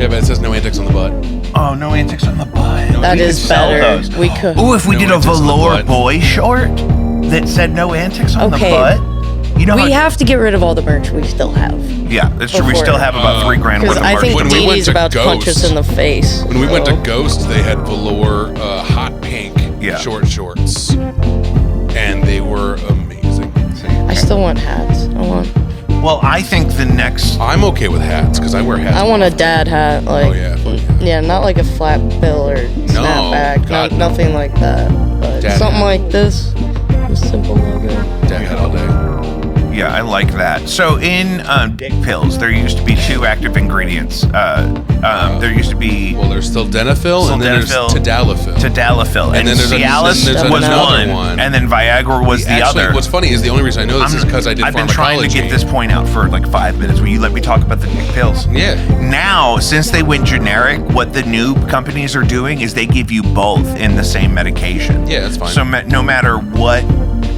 Yeah, but it says no antics on the butt. Oh, no antics on the butt. That is better. We could. Oh, if we did a velour boy short that said no antics on the butt. You know we have to get rid of all the merch we still have. Yeah, that's true. We still have about $3,000 worth of merch. I think Dee Dee's about to punch us in the face. When we went to Ghost, they had velour hot pink short shorts. And they were amazing. I still want hats. Well, I think the next... I'm okay with hats, because I wear hats. I want a dad hat. Like, yeah, not like a flat bill or snapback. Nothing like that. But something like this. A simple logo. Dad hat all day. Yeah, I like that. So in dick pills, there used to be 2 active ingredients. There used to be... Well, there's still Denafil, and then there's Tadalafil. Tadalafil. And then there's Cialis was one, and then Viagra was the other. What's funny is the only reason I know this is because I did pharmacology. I've been trying to get this point out for like 5 minutes. Will you let me talk about the dick pills? Yeah. Now, since they went generic, what the new companies are doing is they give you both in the same medication. Yeah, that's fine. So no matter what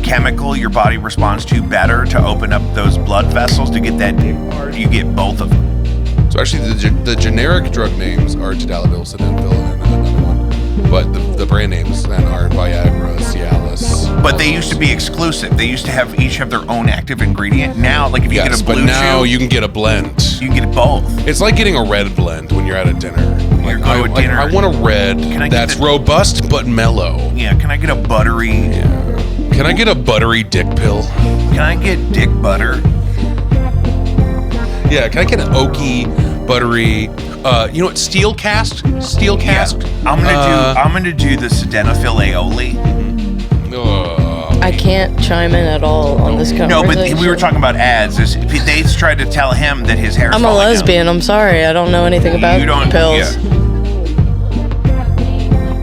chemical your body responds to better to open up those blood vessels to get that dick hard, you get both of them. So actually the generic drug names are Tadalafil, Sildenafil, and another one. But the brand names then are Viagra, Cialis. But they used to be exclusive. They used to each have their own active ingredient. Now, like if you get a blue but now you can get a blend. You can get both. It's like getting a red blend when you're at a dinner. You're going to a dinner. I want a red that's robust but mellow. Yeah, can I get a buttery... Yeah. Can I get a buttery dick pill? Can I get dick butter? Yeah, can I get an oaky, buttery, you know what, steel cask? Steel cask? Yeah. I'm gonna do the Sildenafil aioli. I can't chime in at all on this conversation. No, but we were talking about ads. They tried to tell him that his hair. I'm a lesbian. I'm sorry. I don't know anything about pills. Yeah.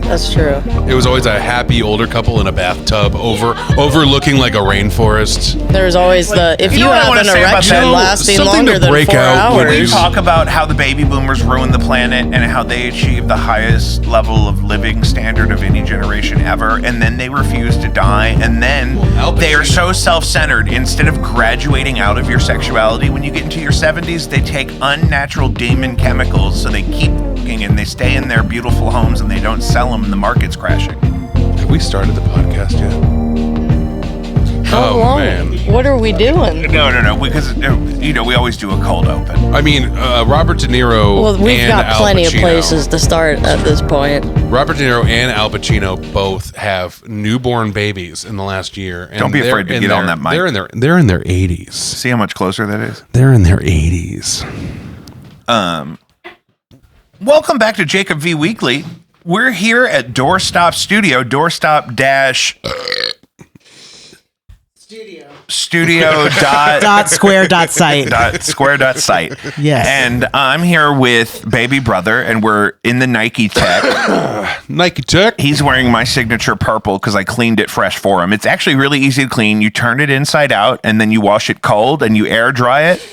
That's true. It was always a happy older couple in a bathtub overlooking like a rainforest. There's always if you have an erection lasting longer than 4 hours. When we talk about how the baby boomers ruined the planet and how they achieved the highest level of living standard of any generation ever, and then they refuse to die, and then they are so self-centered. Instead of graduating out of your sexuality when you get into your 70s, they take unnatural demon chemicals, so they keep and they stay in their beautiful homes and they don't sell them and the market's crashing. Have we started the podcast yet? How long? Man. What are we doing? No, because we always do a cold open. I mean, Robert De Niro. Well, we've got plenty of places to start at this point. Robert De Niro and Al Pacino both have newborn babies in the last year. And don't be afraid to get on that mic. They're in their 80s. See how much closer that is? They're in their 80s. Welcome back to Jacob V Weekly. We're here at Doorstop Studio, .square.site. Yes. And I'm here with baby brother, and we're in the Nike Tech. Nike Tech. He's wearing my signature purple because I cleaned it fresh for him. It's actually really easy to clean. You turn it inside out, and then you wash it cold, and you air dry it.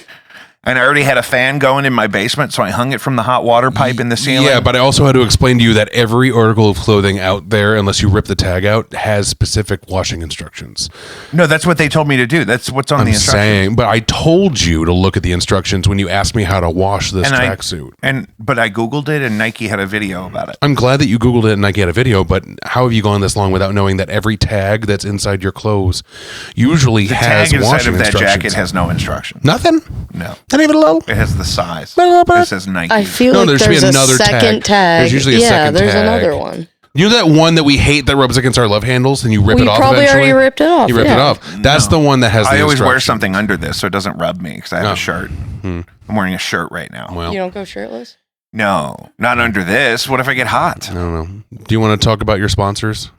And I already had a fan going in my basement, so I hung it from the hot water pipe in the ceiling. Yeah, but I also had to explain to you that every article of clothing out there, unless you rip the tag out, has specific washing instructions. No, that's what they told me to do. That's what's on the instructions. But I told you to look at the instructions when you asked me how to wash this tracksuit. But I Googled it, and Nike had a video about it. I'm glad that you Googled it and Nike had a video, but how have you gone this long without knowing that every tag that's inside your clothes usually has washing instructions? The tag inside of that jacket has no instructions. Nothing? No. Not even a little? It has the size. It says Nike. I feel like there's a second tag. There's usually a second tag. Yeah, there's another one. You know that one that we hate that rubs against our love handles and you rip it off eventually? You probably already ripped it off. You ripped it off. That's the one that has the I always wear something under this so it doesn't rub me because I have a shirt. I'm wearing a shirt right now. Well, you don't go shirtless? No, not under this. What if I get hot? I don't know. Do you want to talk about your sponsors?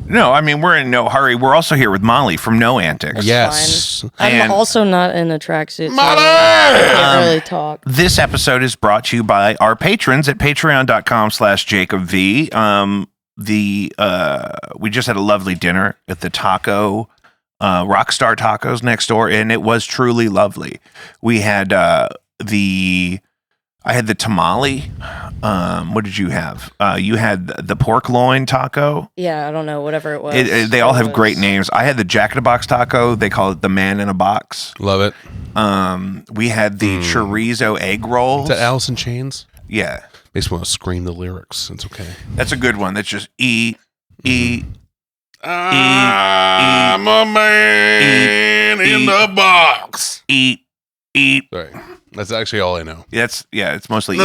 No, I mean, we're in no hurry. We're also here with Molly from No Antics. Yes. I'm also not in a tracksuit, so I can't really talk. This episode is brought to you by our patrons at patreon.com/JacobV. We just had a lovely dinner at the taco, Rockstar Tacos next door, and it was truly lovely. We had I had the tamale. What did you have? You had the pork loin taco. Yeah, I don't know, whatever it was. They all have great names. I had the Jack in a Box taco. They call it the Man in a Box. Love it. We had the chorizo egg rolls. Is that Alice in Chains? Yeah. Makes me want to scream the lyrics. It's okay. That's a good one. That's just E. I'm a man in the box. Eat. Sorry. That's actually all I know. It's mostly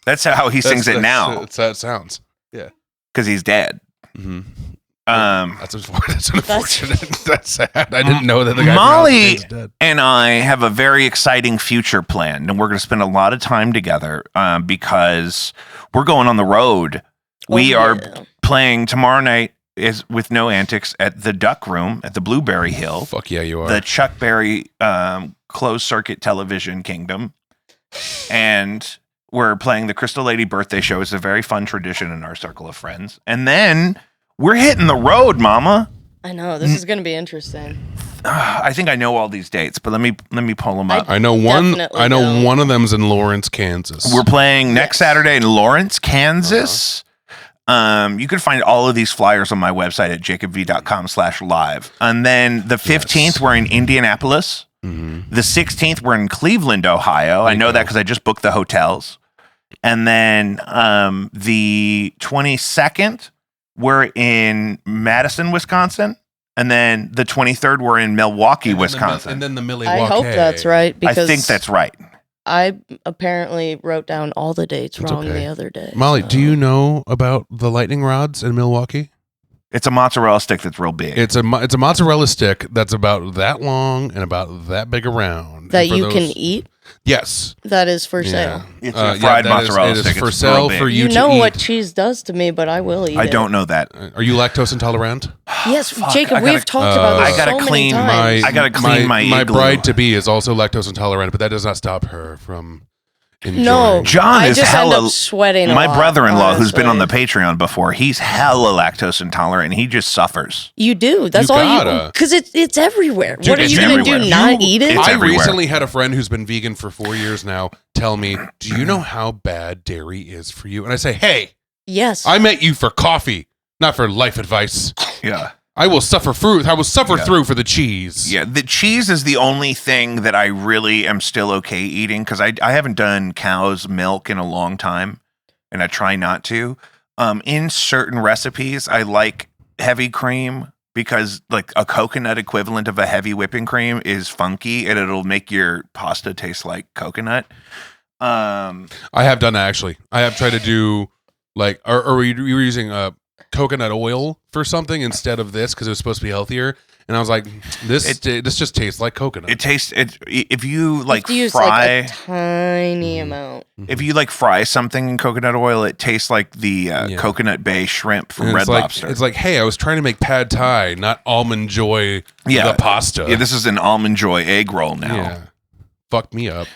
That's how he sings it now. That's how it sounds. Yeah. Because he's dead. Mm-hmm. That's unfortunate. That's sad. I didn't know that the guy Molly is dead. and I have a very exciting future planned, and we're going to spend a lot of time together because we're going on the road. We are playing tomorrow night is with No Antics at the Duck Room at the Blueberry Hill. Fuck yeah, you are. The Chuck Berry closed circuit television kingdom. And we're playing the Crystal Lady birthday show. It's a very fun tradition in our circle of friends. And then we're hitting the road, Mama. I know, this is going to be interesting. I think I know all these dates, but let me pull them up. I know one of them's in Lawrence, Kansas. We're playing next Saturday in Lawrence, Kansas. You can find all of these flyers on my website at jacobv.com/live. And then the 15th, we're in Indianapolis. Mm-hmm. The 16th, we're in Cleveland, Ohio. I know that because I just booked the hotels. And then the 22nd, we're in Madison, Wisconsin. And then the 23rd, we're in Milwaukee, Wisconsin. And then the Milwaukee. I hope that's right. Because I think that's right. I apparently wrote down all the dates wrong the other day. Molly, do you know about the lightning rods in Milwaukee? It's a mozzarella stick that's real big. It's a mozzarella stick that's about that long and about that big around. That you can eat? Yes. That is for sale. It's a fried mozzarella stick. It is for sale for you to eat. You know what cheese does to me, but I will eat it. I don't know that. Are you lactose intolerant? Yes, Jacob, we've talked about this so many times. I gotta clean my My igloo. bride-to-be is also lactose intolerant, but that does not stop her from enjoying. No, John is just hella end up sweating a my lot, brother-in-law, who's been on the honestly. Patreon before, he's hella lactose intolerant, and he just suffers. You do. That's You all gotta. you. Because it's everywhere. Dude, what are it's you going to do? everywhere. Not eat it? It's I everywhere. recently had a friend who's been vegan for 4 years now tell me, do you know how bad dairy is for you? And I say, hey, Yes. I met you for coffee, not for life advice. Yeah. I will suffer through for the cheese. Yeah, the cheese is the only thing that I really am still okay eating because I haven't done cow's milk in a long time, and I try not to. In certain recipes, I like heavy cream because like a coconut equivalent of a heavy whipping cream is funky and it'll make your pasta taste like coconut. I have done that actually. I have tried to do like, or we were using coconut oil for something instead of this because it was supposed to be healthier, and I was like, this just tastes like coconut. It tastes if you like use fry like a tiny amount. if you like fry something in coconut oil, it tastes like the coconut bay shrimp from And Red it's like, Lobster. It's like, hey, I was trying to make pad thai, not almond joy the pasta. Yeah, this is an almond joy egg roll now. Yeah. Fucked me up.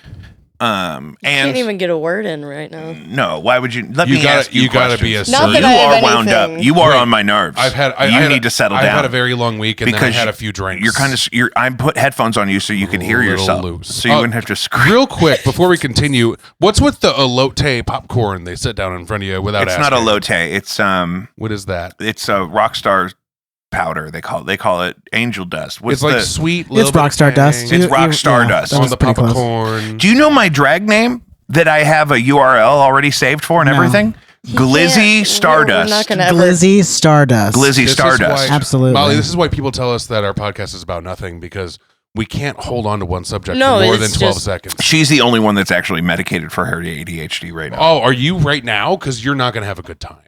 And Can't even get a word in right now. no, why would you? Let me ask you. You gotta be a questions. Not that You I have are wound up. anything. You are on my nerves. You need to settle down. I've had a very long week, and then I had a few drinks. I put headphones on you so you can hear yourself, loose. so you wouldn't have to scream. Real quick before we continue, what's with the elote popcorn they sit down in front of you without? It's asking? not elote. It's What is that? It's a Rockstar powder. They call it angel dust. It's like sweet. It's Rockstar Dust. It's Rockstar Dust that on was the pretty close. popcorn. Do you know my drag name that I have a URL already saved for and everything? Glizzy Stardust. We're not gonna ever. Glizzy Stardust. Glizzy This is Stardust. why- Absolutely. Molly, this is why people tell us that our podcast is about nothing because we can't hold on to one subject No, for more it's than 12 just- seconds. She's the only one that's actually medicated for her ADHD right now. Oh, are you right now? Because you're not going to have a good time.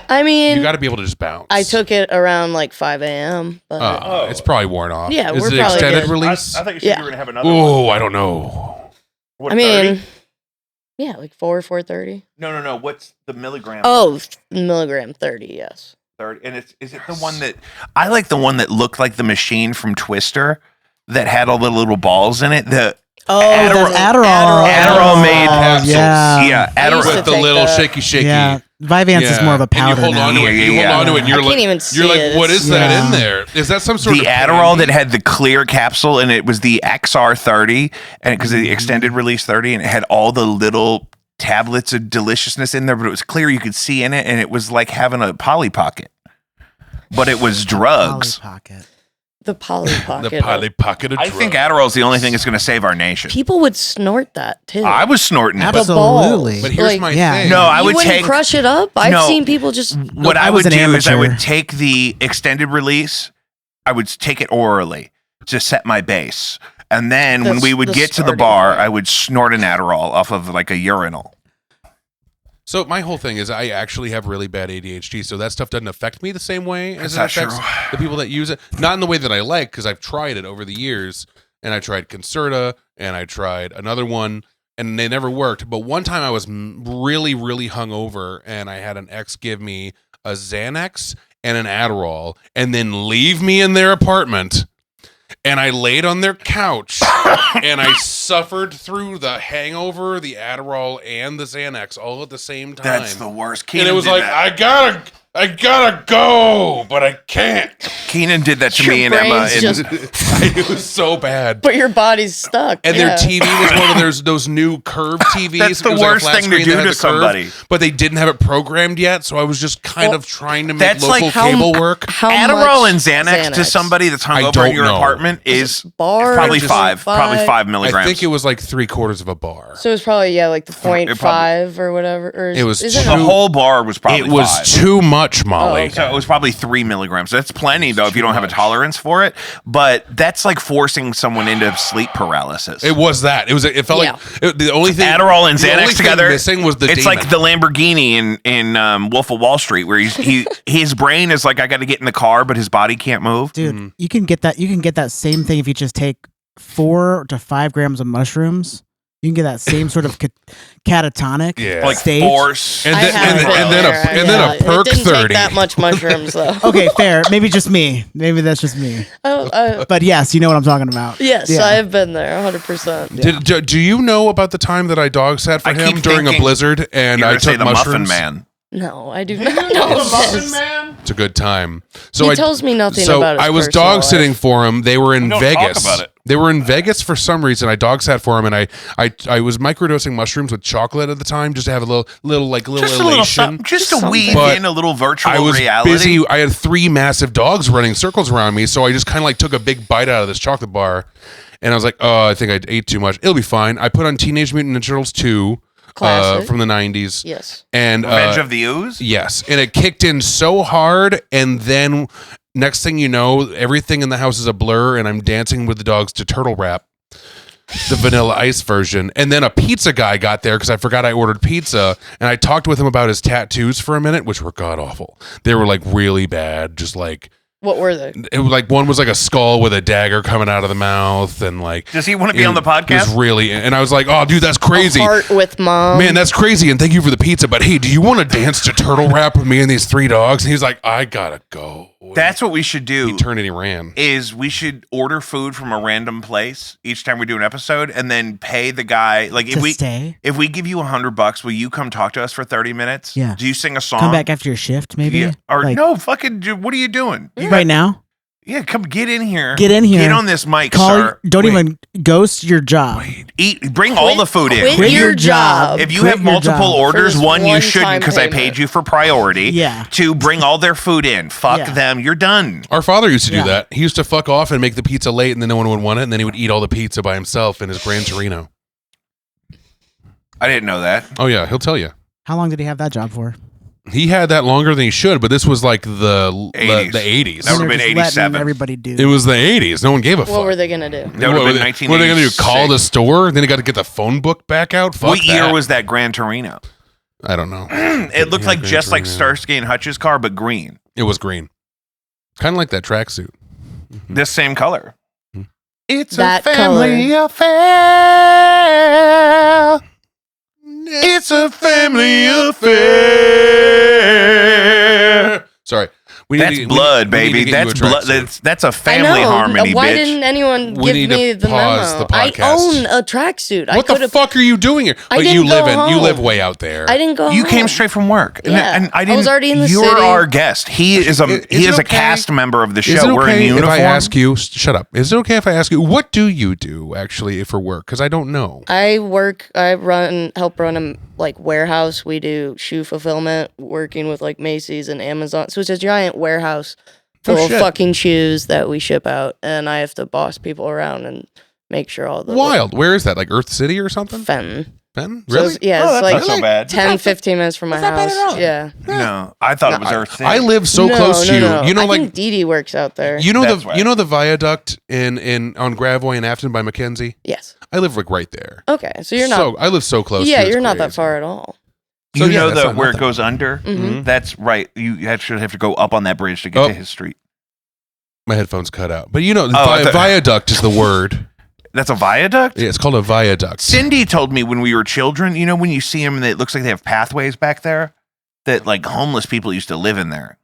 I mean, You got to be able to just bounce. I took it around like 5 a.m. But It's probably worn off. Yeah, is we're it probably extended good. release? thought you said Yeah. you were gonna have another Oh, I don't know. What, I mean, 30? yeah, like 4:30. No. What's the milligram? Oh, milligram 30. Yes. 30. And is it the one that I like? The one that looked like the machine from Twister that had all the little balls in it. The Oh, Adderall. Adderall made capsules. Yeah, I used Adderall. to With the take little that. shaky. Yeah. Vyvanse is more of a powder And you hold now. on to it. Yeah, You yeah, hold on to it, and you're I like, can't even see you're like, it. what is that Yeah. in there? Is that some sort The of Adderall that candy? had the clear capsule, and it was the XR30, and because the extended release 30, and it had all the little tablets of deliciousness in there, but it was clear you could see in it, and it was like having a Polly Pocket, but it was drugs. Polly Pocket. The Polly Pocket. The Polly Pocket of I drugs. think Adderall's the only thing that's going to save our nation. People would snort that too. I was snorting it. Absolutely. But here's Like, my yeah. thing. No, I you would wouldn't take. crush it up. I've No. seen people just. What I was would an do is I amateur. would take the extended release. I would take it orally to set my base, and then when we would the get to the starting bar, point. I would snort an Adderall off of like a urinal. So my whole thing is I actually have really bad ADHD, so that stuff doesn't affect me the same way as Is it that affects true? the people that use it. Not in the way that I like, because I've tried it over the years, and I tried Concerta, and I tried another one, and they never worked. But one time I was really, really hungover, and I had an ex give me a Xanax and an Adderall, and then leave me in their apartment. And I laid on their couch, and I suffered through the hangover, the Adderall, and the Xanax all at the same time. That's the worst. And it was like, I gotta go, but I can't. Keenan did that to Your me and Emma. brain's And It was so bad. But your body's stuck. And yeah. their TV was one of those new curved TVs. That's the It was like a worst flat thing to screen do that had to the curve, somebody. But they didn't have it programmed yet, so I was just kind of trying to make that's local like cable work. How Adderall much and Xanax to somebody that's I hungover don't in your know. apartment is bar? probably Just probably 5 milligrams. I think it was like 3/4 of a bar. So it was probably like the It 0.5 or whatever. Or It was is two- the whole bar was probably It was 5. too much, Molly. Oh, okay. So it was probably 3 milligrams. That's plenty, though, if you too don't have a much. tolerance for it. But that's like forcing someone into sleep paralysis. It was that. It was. It felt Yeah. like the only thing Adderall and the only Xanax thing together. missing was the. It's demon. like the Lamborghini in Wolf of Wall Street, where his brain is like, I got to get in the car, but his body can't move. Dude, you can get that. You can get that same thing if you just take 4 to 5 grams of mushrooms. You can get that same sort of catatonic Yeah. Like stage. force. And I then, have and, been and then there. a and then a It perk didn't 30. take that much mushrooms though. Okay, fair. Maybe just me. Maybe that's just me. But yes, you know what I'm talking about. Yes, Yeah. I have been there 100%. Do you know about the time that I dog sat for I him keep during a thinking blizzard and You're I gonna say took the mushrooms? Muffin Man. No, I do not know this. It's a good time. So He tells me nothing so about his I was personal dog life. sitting for him. They were in Don't Vegas. talk about it. They were in Vegas for some reason. I dog sat for him, and I was microdosing mushrooms with chocolate at the time, just to have a little Just a little elation. something, just to Something. weave But in a little virtual I was reality. busy. I had 3 massive dogs running circles around me, so I just kind of like took a big bite out of this chocolate bar, and I was like, "Oh, I think I ate too much. It'll be fine." I put on Teenage Mutant Ninja Turtles 2 Classic. from the 90s. Yes. And Revenge of the Ooze. yes, and it kicked in so hard, and then next thing you know, everything in the house is a blur, and I'm dancing with the dogs to Turtle Rap, the Vanilla Ice version. And then a pizza guy got there because I forgot I ordered pizza, and I talked with him about his tattoos for a minute, which were god awful. They were like really bad, just like What were they? it was like one was like a skull with a dagger coming out of the mouth, and like Does he want to be it- on the It was podcast? really, and I was like, "Oh, dude, that's crazy." Heart with mom. Man, that's crazy, and thank you for the pizza. But hey, do you want to dance to Turtle Rap with me and these 3 dogs? And he's like, I gotta go. That's what we should do. He turned and he ran. Is we should order food from a random place each time we do an episode, and then pay the guy. Like To stay. if we give you $100, will you come talk to us for 30 minutes? Yeah. Do you sing a song? Come back after your shift, maybe. Yeah. Or Like, no, fucking. What are you doing? right now. Yeah, come get in here. Get in here. Get on this mic, Call. sir. Don't even ghost your job. Bring all the food in. Quit your job. If you Quit have your multiple job. orders, For this one you one-time shouldn't because I payment. paid you for priority. Yeah. To bring all their food in. Fuck Yeah. them. You're done. Our father used to do Yeah. that. He used to fuck off and make the pizza late, and then no one would want it, and then he would eat all the pizza by himself in his Gran Torino. I didn't know that. Oh yeah, he'll tell you. How long did he have that job for? He had that longer than he should, but this was like the 80s. 80s. That They're would've been just 87. letting everybody do. It was the 80s. No one gave a fuck. What were they gonna do? That would've been What are they going to do? 1986. Call the store? Then he got to get the phone book back out? Fuck What year that. was that Gran Torino? I don't know. It looked Yeah, like Gran just like Torino. Starsky and Hutch's car, but green. It was green. Kind of like that tracksuit. This same color. Hmm. It's That a family color. affair. It's a family affair. Sorry. That's blood, we need to baby. get you a That's blood. tracksuit. That's a I family know. harmony, Why bitch. didn't anyone We give need to me the pause memo? the I podcast. own a tracksuit. I What the could have. fuck are you doing here? I But didn't you live go in you home. live way out there. I didn't go. You home. came straight from work, and, Yeah. and I I didn't. was already in the You're city. our guest. He is a Is he it is a okay? cast member of the Is show. it We're in okay if uniform. I ask you? Shut up. Is it okay if I ask you what do you do actually for work? Because I don't know. I help run a like warehouse. We do shoe fulfillment, working with like Macy's and Amazon. So it's a giant warehouse full of fucking shoes that we ship out, and I have to boss people around and make sure all the wild. Where is that? Like Earth City or something? Fenton. Fenton? Really? So it's like not so bad. 10, 15 minutes from my house. Yeah. No, I thought it was Earth City. I live so close to you. No. You know, I think Dee Dee works out there. You know the viaduct on Gravois and Afton by Mackenzie? Yes. I live like right there. Okay, so you're not. I live so close. Yeah, you're not that far at all. So you know where it goes under? Mm-hmm. That's right. You actually have to go up on that bridge to get to his street. My headphones cut out. But you know, viaduct is the word. That's a viaduct? Yeah, it's called a viaduct. Cindy told me when we were children, you know, when you see them, it looks like they have pathways back there, that like homeless people used to live in there.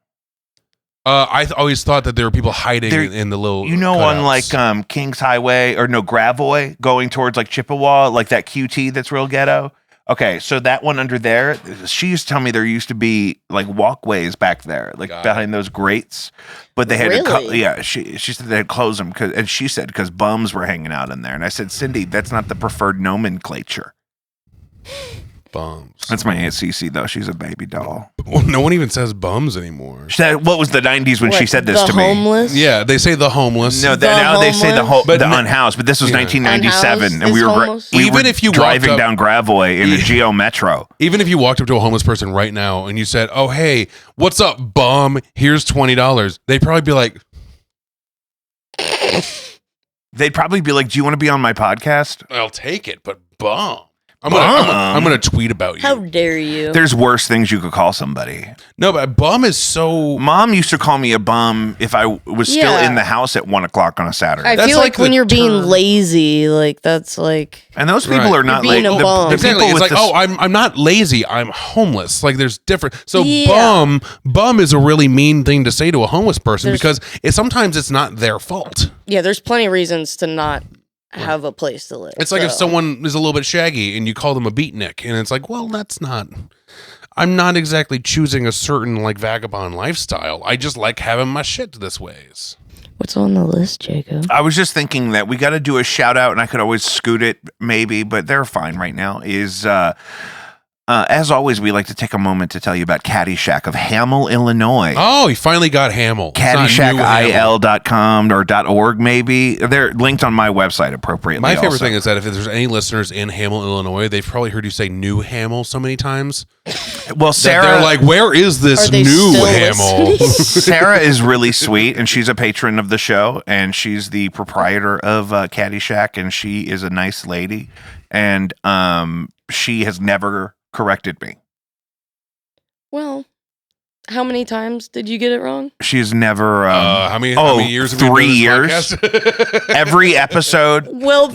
I always thought that there were people hiding in the little, you know, cutouts. On like Kings Highway or Gravois going towards like Chippewa, like that QT that's real ghetto. Okay, so that one under there, she used to tell me there used to be like walkways back there, like behind those grates, but they had to she said they had to close them because bums were hanging out in there, and I said, Cindy, that's not the preferred nomenclature. Bums. That's my Aunt Cece though. She's a baby doll. Well, no one even says bums anymore. What was the 90s when she said this to me? The homeless? Yeah, they say the homeless. No, now they say the unhoused, but this was 1997, and we were driving down Gravois in a Geo Metro. Even if you walked up to a homeless person right now and you said, "Oh, hey, what's up, bum? Here's $20," they'd probably be like, "Do you want to be on my podcast?" I'll take it, but bum. I'm gonna tweet about you. How dare you? There's worse things you could call somebody. No, but bum is so. Mom used to call me a bum if I was still in the house at 1:00 on a Saturday. I feel like when you're being lazy, like that's like. And those people are not lazy. Exactly. It's like, I'm not lazy. I'm homeless. Like there's different. So bum is a really mean thing to say to a homeless person because sometimes it's not their fault. Yeah, there's plenty of reasons to not have a place to live. It's like if someone is a little bit shaggy and you call them a beatnik, and it's like, well, that's not. I'm not exactly choosing a certain like vagabond lifestyle. I just like having my shit this ways. What's on the list, Jacob? I was just thinking that we got to do a shout out, and I could always scoot it maybe, but they're fine right now. As always, we like to take a moment to tell you about Caddyshack of Hamel, Illinois. Oh, he finally got Hamel. CaddyshackIL.com or .org maybe. They're linked on my website appropriately. My favorite thing is that if there's any listeners in Hamel, Illinois, they've probably heard you say New Hamel so many times. Well, Sarah, they're like, where is this new Hamel? Sarah is really sweet, and she's a patron of the show, and she's the proprietor of Caddyshack, and she is a nice lady, and she has never corrected me. Well, how many times did you get it wrong? She's never. How many years? 3 years. Every episode.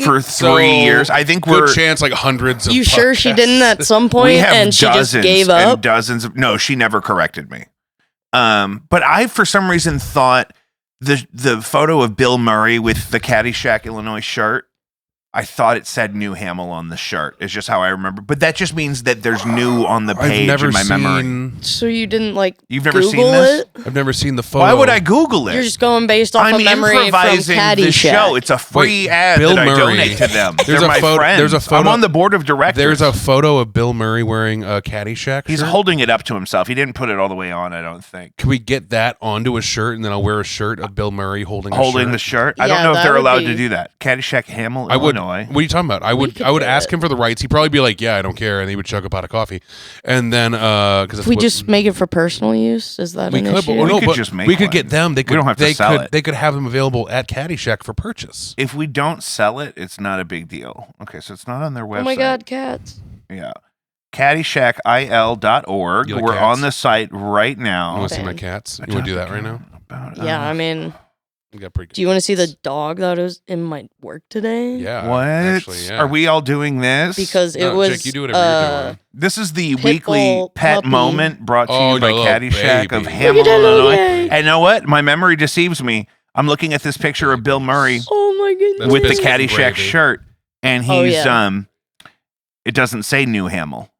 For 3 years. I think we're good chance like hundreds. You of sure podcasts. she didn't at some point, and she just gave up? And dozens of. No, she never corrected me. But I, for some reason, thought the photo of Bill Murray with the Caddyshack, Illinois shirt. I thought it said New Hamel on the shirt. It's just how I remember. But that just means that there's new on the page in my memory. So you didn't You've never Google seen this? it? I've never seen the photo. Why would I Google it? You're just going based off of memory from improvising the show. It's a free ad Bill that Murray. I donate to them. There's They're a my friends. There's a photo. I'm on the board of directors. There's a photo of Bill Murray wearing a Caddyshack He's shirt. holding it up to himself. He didn't put it all the way on, I don't think. Can we get that onto a shirt, and then I'll wear a shirt of Bill Murray holding the shirt? I don't know if they're allowed to do that. Caddyshack Hamel, Illinois. What are you talking about? I would ask him for the rights. He'd probably be like, "Yeah, I don't care," and he would chug a pot of coffee. And then, because we just make it for personal use, is that an issue? We could get them. They could. We don't have to sell it. They could have them available at Caddyshack for purchase. If we don't sell it, it's not a big deal. Okay, so it's not on their website. Oh my God, cats! Yeah, CaddyshackIL.org. We're cats? On the site right now. You want to see my cats? You want to do that right now? Yeah, I mean. Got pretty good. Do you want to see the dog that was in my work today? Yeah. What? Actually, yeah. Are we all doing this? Because it was. Jake, you do whatever you're doing. This is the weekly pet puppy. Moment brought to you by Caddyshack of Look Hamel, at that little Illinois. guy. And you know what? My memory deceives me. I'm looking at this picture of Bill Murray Oh my goodness. with the Biscuit and Caddyshack gravy. shirt, and he's It doesn't say New Hamel.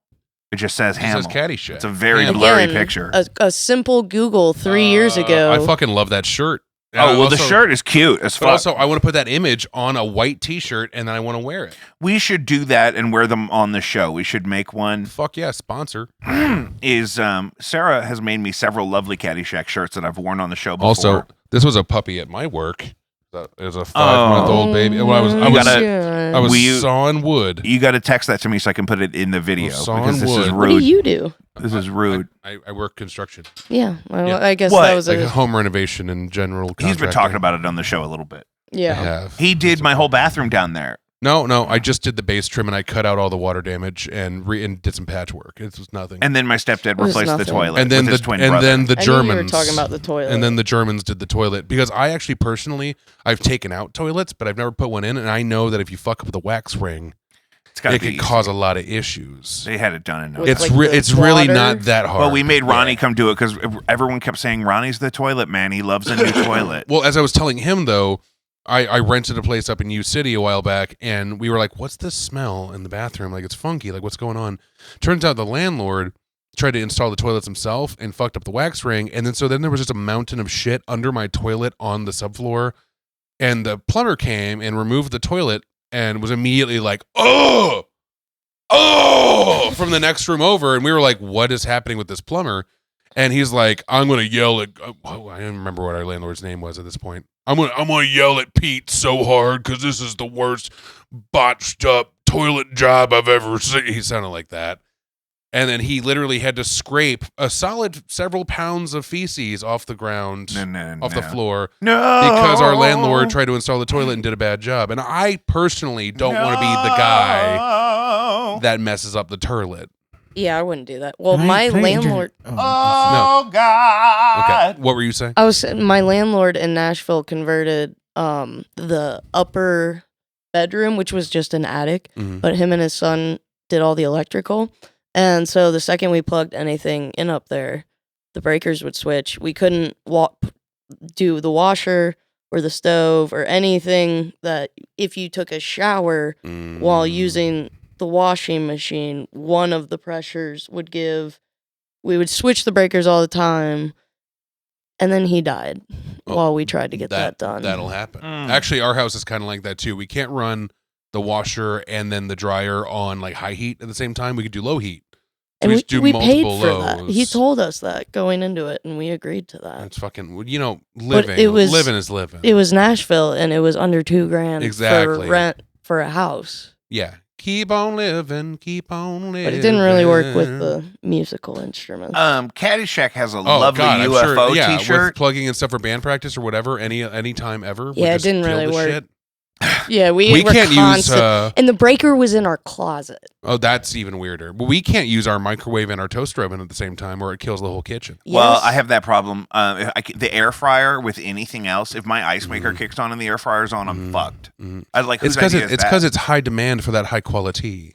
It just says Hamel. It says Caddyshack. It's a very Hamel. blurry picture. A simple Google 3 years ago. I fucking love that shirt. The shirt is cute as fuck. But also, I want to put that image on a white T-shirt, and then I want to wear it. We should do that and wear them on the show. We should make one. Fuck yeah, sponsor. Sarah has made me several lovely Caddyshack shirts that I've worn on the show before. Also, This was a puppy at my work. It was a 5-month-old baby. Well, I was sawing wood. You got to text that to me so I can put it in the video because this is rude. What do you do? This is rude. I work construction. Yeah, I guess that was like a home renovation in general. He's been talking about it on the show a little bit. Yeah, he did my whole bathroom down there. No, I just did the base trim and I cut out all the water damage and did some patchwork. It was nothing. And then my stepdad replaced the toilet. And then with his twin brother. then the Germans. I knew you were talking about the toilet. And then the Germans did the toilet because I actually personally I've taken out toilets, but I've never put one in, and I know that if you fuck up the wax ring, it could cause a lot of issues. They had it done. It's really not that hard. Well, we made Ronnie come do it because everyone kept saying Ronnie's the toilet man. He loves a new toilet. Well, as I was telling him though. I rented a place up in U City a while back, and we were like, what's this smell in the bathroom? Like, it's funky. Like, what's going on? Turns out the landlord tried to install the toilets himself and fucked up the wax ring. And then there was just a mountain of shit under my toilet on the subfloor. And the plumber came and removed the toilet and was immediately like, oh, from the next room over. And we were like, what is happening with this plumber? And he's like, I'm going to yell at, I don't remember what our landlord's name was at this point. I'm gonna yell at Pete so hard because this is the worst botched up toilet job I've ever seen. He sounded like that. And then he literally had to scrape a solid several pounds of feces off the ground, the floor. No! Because our landlord tried to install the toilet and did a bad job. And I personally don't want to be the guy that messes up the toilet. Yeah, I wouldn't do that. Well, my landlord. God. Okay. What were you saying? My landlord in Nashville converted the upper bedroom, which was just an attic, but him and his son did all the electrical. And so the second we plugged anything in up there, the breakers would switch. We couldn't do the washer or the stove or anything that if you took a shower while using the washing machine, one of the pressures would give. We would switch the breakers all the time, and then he died while we tried to get that done. That'll happen. Actually, our house is kind of like that too. We can't run the washer and then the dryer on like high heat at the same time. We could do low heat. So and we paid for that. He told us that going into it, and we agreed to that. It's fucking, living is living. It was Nashville, and it was under $2,000 for rent for a house. Yeah. Keep on living, keep on living. But it didn't really work with the musical instruments. Caddyshack has a lovely UFO t-shirt. With plugging in stuff for band practice or whatever, any time ever. Yeah, it didn't really work. Shit. Yeah, we can't use. And the breaker was in our closet. Oh, that's even weirder. But we can't use our microwave and our toaster oven at the same time, or it kills the whole kitchen. Yes. Well, I have that problem. The air fryer with anything else. If my ice maker kicks on and the air fryer's on, I'm fucked. I like. It's because it's high demand for that high quality.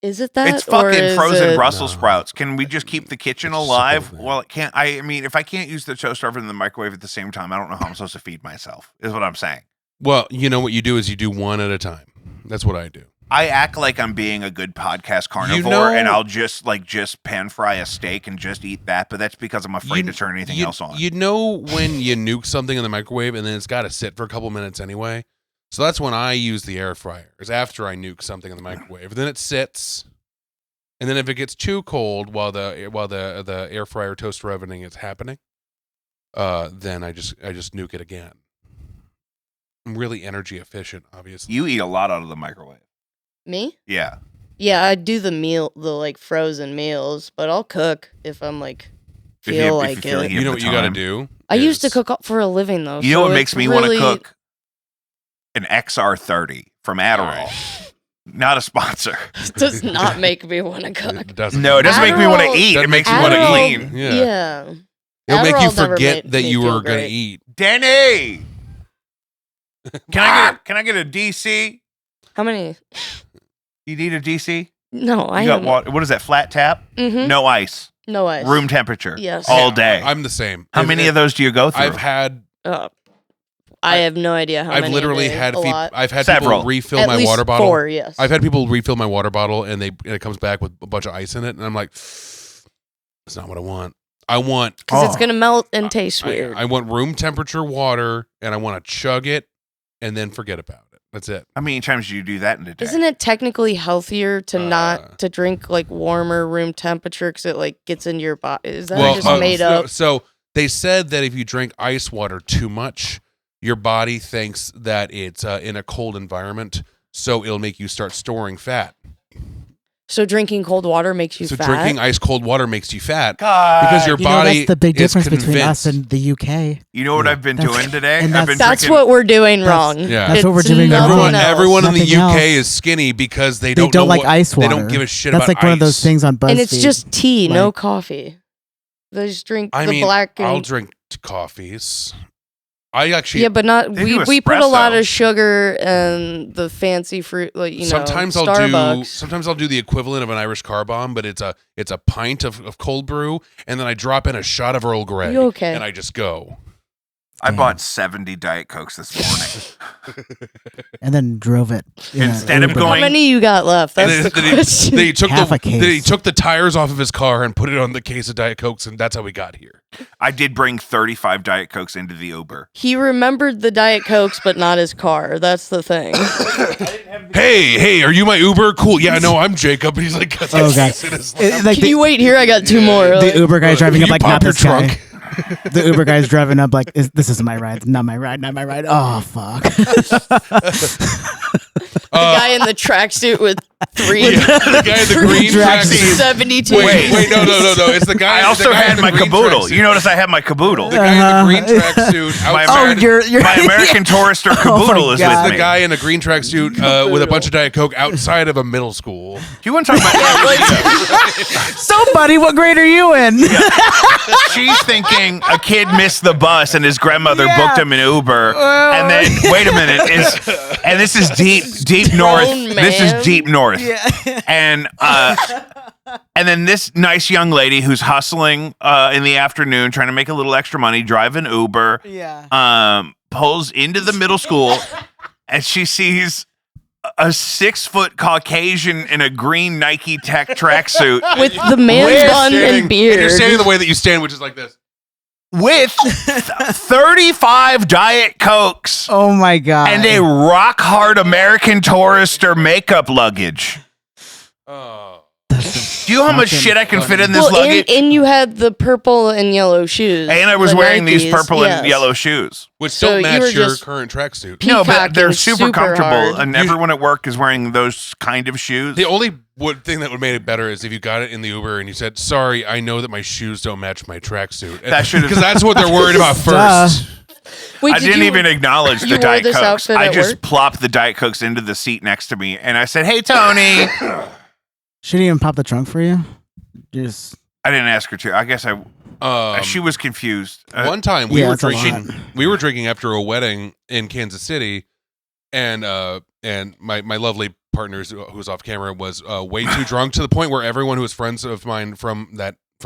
Is it that? It's fucking frozen Brussels sprouts. Can we just keep the kitchen alive? Well, it can't. I mean, if I can't use the toaster oven and the microwave at the same time, I don't know how I'm supposed to feed myself. Is what I'm saying. Well, you know what you do is you do one at a time. That's what I do. I act like I'm being a good podcast carnivore, and I'll just pan fry a steak and just eat that. But that's because I'm afraid to turn anything else on. You know when you nuke something in the microwave and then it's got to sit for a couple minutes anyway. So that's when I use the air fryer. Is after I nuke something in the microwave. Then it sits, and then if it gets too cold while the air fryer toaster ovening is happening, then I just nuke it again. I'm really energy efficient, obviously. You eat a lot out of the microwave. Me? Yeah. Yeah, I do the frozen meals, but I'll cook if I'm feel like it. You know what you got to do? I used to cook for a living though. You know what makes me want to cook? An XR30 from Adderall. Oh. Not a sponsor. It does not make me want to cook. It doesn't. No, it doesn't make me want to eat. It makes me want to clean. Yeah. It'll make you forget that you were going to eat. Danny! Can I get a DC? How many? You need a DC? No, I got water. What is that? Flat tap? Mm-hmm. No ice. No ice. Room temperature. Yes. All day. I'm the same. How many of those do you go through? I've had. I have no idea how many. I've literally had. I've had several. People refill At my least water bottle. 4, yes. I've had people refill my water bottle and it comes back with a bunch of ice in it, and I'm like, that's not what I want. I want because it's gonna melt and taste weird. I want room temperature water, and I want to chug it and then forget about it. That's it. How many times do you do that in a day? Isn't it technically healthier to not to drink warmer room temperature because it gets into your body? Is that just made up? So They said that if you drink ice water too much, your body thinks that it's in a cold environment, so it'll make you start storing fat. So drinking cold water makes you fat? So drinking ice cold water makes you fat God. because your body that's the big difference is between us and the UK. You know what I've been doing today? and I've been That's drinking. what we're doing wrong. Yeah. That's what we're It's doing wrong. nothing else. Everyone in the Nothing UK else. is skinny because they They don't don't know like ice water. They don't give a shit That's about like one of those ice. things on BuzzFeed. And it's just tea, no Like- coffee. They just drink I the mean, black and... I'll drink coffees. I actually Yeah, but not They do we put a lot espresso. of sugar and the fancy fruit, like sometimes Starbucks. I'll do the equivalent of an Irish car bomb, but it's a pint of cold brew, and then I drop in a shot of Earl Grey, You okay? and I just go. I bought 70 Diet Cokes this morning. and then drove it. Instead of Uber. How going- many you got left? That's And the then question. he took Half a case. then he took the tires off of his car and put it on the case of Diet Cokes, and that's how we got here. I did bring 35 Diet Cokes into the Uber. He remembered the Diet Cokes, but not his car. That's the thing. Hey, are you my Uber? Cool. Yeah, no, I'm Jacob. And he's like, got Oh, this God. in his It- like Can you wait here? I got two more. the Like, Uber guy's driving Can up you like, pop not your this guy. trunk? The Uber guy's driving up like, this isn't my ride. Not my ride. Not my ride. Oh, fuck. the guy in the tracksuit with three. Yeah, the guy in the green tracksuit. 72. Wait, no. It's the guy. I also the guy had in the my green caboodle. tracksuit. You notice I have my caboodle. The guy in the green tracksuit My outside. American, my American Tourister caboodle is God. with The me. guy in a green tracksuit with a bunch of Diet Coke outside of a middle school. Do you want to talk about So, buddy, what grade are you in? She's thinking a kid missed the bus and his grandmother Yeah. booked him an Uber. And then, wait a minute, and this is deep north. Grown This is man. deep north. And then this nice young lady who's hustling in the afternoon, trying to make a little extra money, driving Uber, pulls into the middle school, and she sees a 6-foot Caucasian in a green Nike Tech tracksuit With the man bun and beard. And you're standing the way that you stand, which is like this. with 35 Diet Cokes Oh, my God. and a rock hard American Tourister makeup luggage. Oh. Do you know how much shit I can fit in this Well, luggage? and you had the purple and yellow shoes. And I was the wearing these Nikes, purple and yes. yellow shoes. Which So don't you match were your just- current tracksuit. No, but they're Peacocking super comfortable, hard. and everyone at work is wearing those kind of shoes. The only thing that would make it better is if you got it in the Uber and you said, "Sorry, I know that my shoes don't match my tracksuit." That should've- because that's what they're worried about Duh. first. Wait, I did didn't you- even acknowledge you the wore Diet this Cokes. outfit I at just work? plopped the Diet Cokes into the seat next to me, and I said, "Hey, Tony." She didn't even pop the trunk for you? Just. I didn't ask her to. I guess she was confused. One time we Yeah, were it's a drinking. lot. We were drinking after a wedding in Kansas City, and my lovely partner who's off camera was way too drunk to the point where everyone who was friends of mine from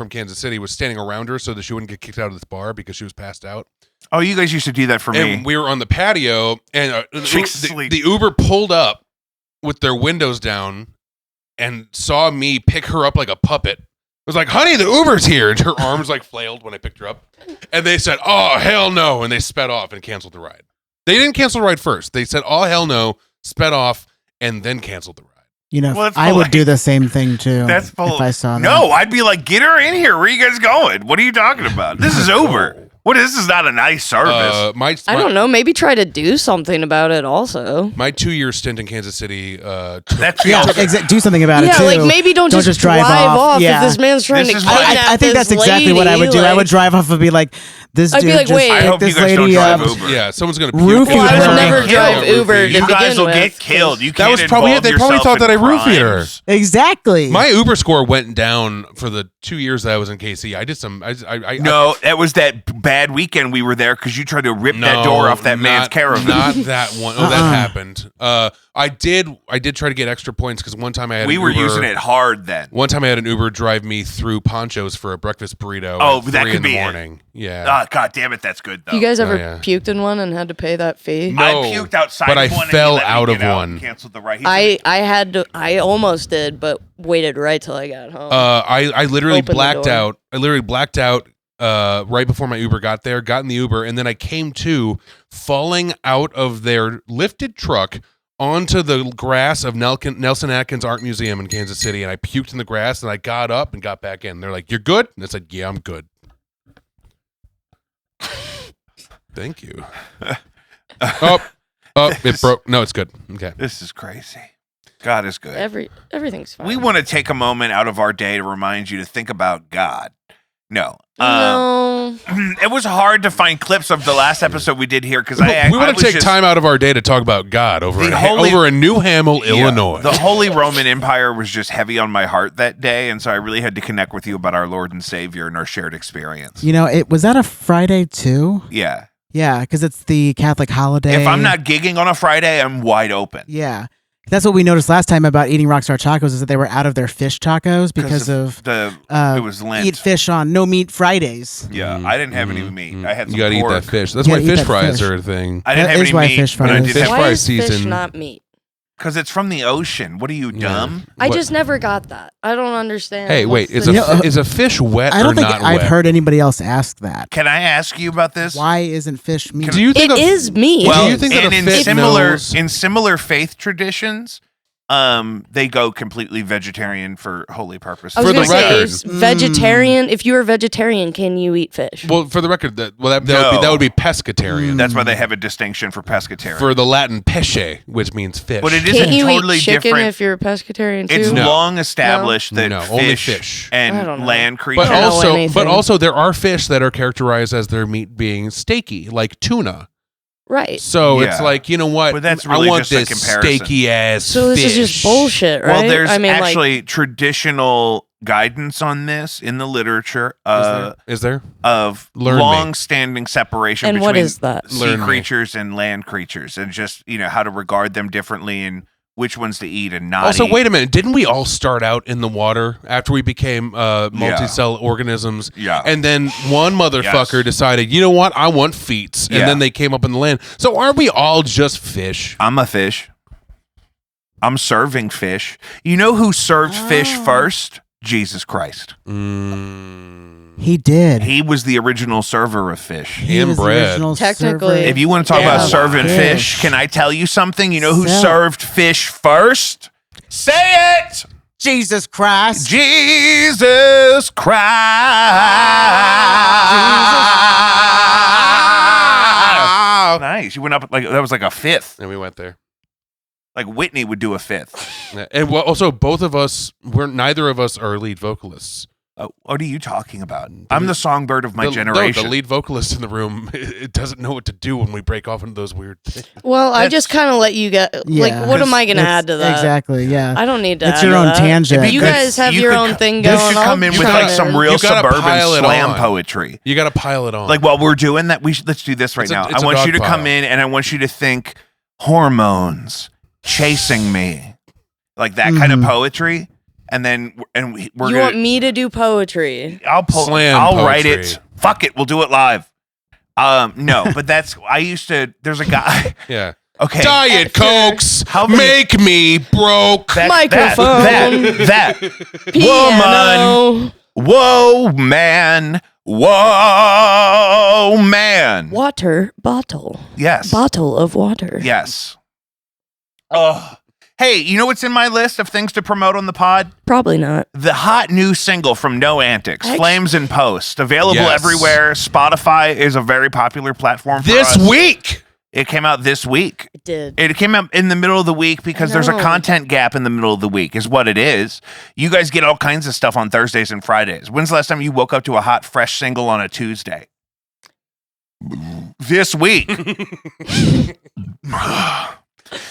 Kansas City was standing around her so that she wouldn't get kicked out of this bar because she was passed out. Oh, you guys used to do that for me. And we were on the patio, and Chicks the sleep. Uber pulled up with their windows down and saw me pick her up like a puppet. It was like, "Honey, the Uber's here," and her arms like flailed when I picked her up. And they said, "Oh, hell no," and they sped off and canceled the ride. They didn't cancel the ride first. They said, "Oh, hell no," sped off, and then canceled the ride. You know, Well, that's I would polite. do the same thing too. That's if I saw that. No, I'd be like, "Get her in here. Where you guys going? What are you talking about? This is Uber. What? This is not a nice service." I don't know. Maybe try to do something about it also. My 2-year stint in Kansas City. That's Yeah, do something about it Yeah, too. like maybe don't just drive off Yeah. if this man's trying This to is kidnap why- I think that's this exactly what I would do. lady, I would like- drive off and be like, "This I'd be dude like, just wait. I picked hope you this guys don't lady drive up." Uber. Yeah, someone's gonna Roofie puke. Well, I would would never never drive Yeah, Uber roofie. to You guys begin will with. get killed. You That can't was probably it. involve They probably yourself thought that in I roofied her. crimes. Exactly. My Uber score went down for the 2 years that I was in KC. I did some. I No, that was that bad weekend we were there because you tried to rip that No, door off that man's not- caravan. Not that one. Oh, that happened. I did try to get extra points because one time I had We an were Uber, using it hard then. One time I had an Uber drive me through Ponchos for a breakfast burrito. Oh, at that 3 could in the be it. morning. Yeah. Ah, God damn it, that's good though. You guys ever yeah. puked in one and had to pay that fee? No, I puked outside but of I one and fell he let me out get of out one. and canceled the ride. I almost did, but waited right till I got home. I literally Open the blacked door. out. I literally blacked out right before my Uber got there. Got in the Uber, and then I came to falling out of their lifted truck onto the grass of Nelson Atkins Art Museum in Kansas City, and I puked in the grass. And I got up and got back in. They're like, "You're good?" And I said, "Yeah, I'm good." Thank you. Oh, it broke. No, it's good. Okay. This is crazy. God is good. Everything's fine. We want to take a moment out of our day to remind you to think about God. No. No. It was hard to find clips of the last episode we did here because we want to take time out of our day to talk about God over in New Hamel, Illinois. The Holy Roman Empire was just heavy on my heart that day, and so I really had to connect with you about our Lord and Savior and our shared experience. You know, was that a Friday too? Yeah. Yeah, because it's the Catholic holiday. If I'm not gigging on a Friday, I'm wide open. Yeah. That's what we noticed last time about eating Rockstar Tacos is that they were out of their fish tacos because of it was Lent. Eat fish on no meat Fridays. Yeah, I didn't have any meat. I had some You got to eat pork. that fish. That's why fish fries are a thing. I didn't That have is any why meat, fish but I fries- did Fish have Why is season. fish not meat? because it's from the ocean. What are you, dumb? I just never got that. I don't understand. Hey, wait, What's is a fish wet I don't or think not I've wet? heard anybody else ask that. Can I ask you about this? Why isn't fish meat? Do you think It is meat. Well, do you think that and a in fish similar faith traditions, they go completely vegetarian for holy purposes. I was For the gonna say, record. is vegetarian. If you are vegetarian, can you eat fish? Well, for the record, that No. would be pescatarian. That's why they have a distinction for pescatarian. For the Latin pesce, which means fish. But it Can't isn't you totally eat chicken different. if you're a pescatarian too? It's No. long established that No, only fish, fish. I don't and know. land creatures. But I don't know also, anything. there are fish that are characterized as their meat being steaky, like tuna. Right. So Yeah. it's like, you know what? But that's really I want just a this comparison. steaky ass. So this fish. is just bullshit, right? Well, there's I mean, actually traditional guidance on this in the literature Is there? of Learn me. long-standing separation And between what is that? sea Learn me. creatures and land creatures, and just how to regard them differently and which ones to eat and not. Also, eat. wait a minute. Didn't we all start out in the water after we became multi-cell organisms? Yeah. And then one motherfucker Yes. decided, you know what? I want feets. And Yeah. then they came up in the land. So aren't we all just fish? I'm a fish. I'm serving fish. You know who served fish first? Jesus Christ. He did. He was the original server of fish. He and was the bread. original Technically- server. If you want to talk Yeah. about serving Fish. fish, can I tell you something? You know who Sell. served fish first? Say it! Jesus Christ. Jesus Christ. Nice. You went up like that was like a fifth. And we went there. Like Whitney would do a fifth. Yeah. And also, both of us, neither of us are lead vocalists. What are you talking about? I'm the songbird of my The generation. lead vocalist in the room, it doesn't know what to do when we break off into those weird things. Well, I just kind of let you get. Like, Yeah. what am I going to It's- add to that? Exactly, yeah. I don't need to. It's add your to own that. tangent. You guys have You your could own co- thing going. This should I'll come in with chime like some in. real You gotta suburban pile it slam on. poetry. You got to pile it on. Like while we're doing that, let's do this right It's a- now. it's I a want dog you to pile. come in and I want you to think hormones chasing me, like that kind of poetry, and then we're You gonna. want me to do poetry? Slam I'll write poetry. it. Fuck it, we'll do it live. No, but I used to. There's a guy. yeah. Okay. Diet Cokes How many- make me broke. Microphone. That Piano. Whoa, man. Whoa, man. Water bottle. Yes. Bottle of water. Yes. Oh. Hey, you know what's in my list of things to promote on the pod? Probably not. The hot new single from No Antics, Actu- Flames and Post. Available Yes. everywhere. Spotify is a very popular platform for This us. week. It came out this week. It did. It came out in the middle of the week because there's a know. content gap in the middle of the week, is what it is. You guys get all kinds of stuff on Thursdays and Fridays. When's the last time you woke up to a hot, fresh single on a Tuesday? This week.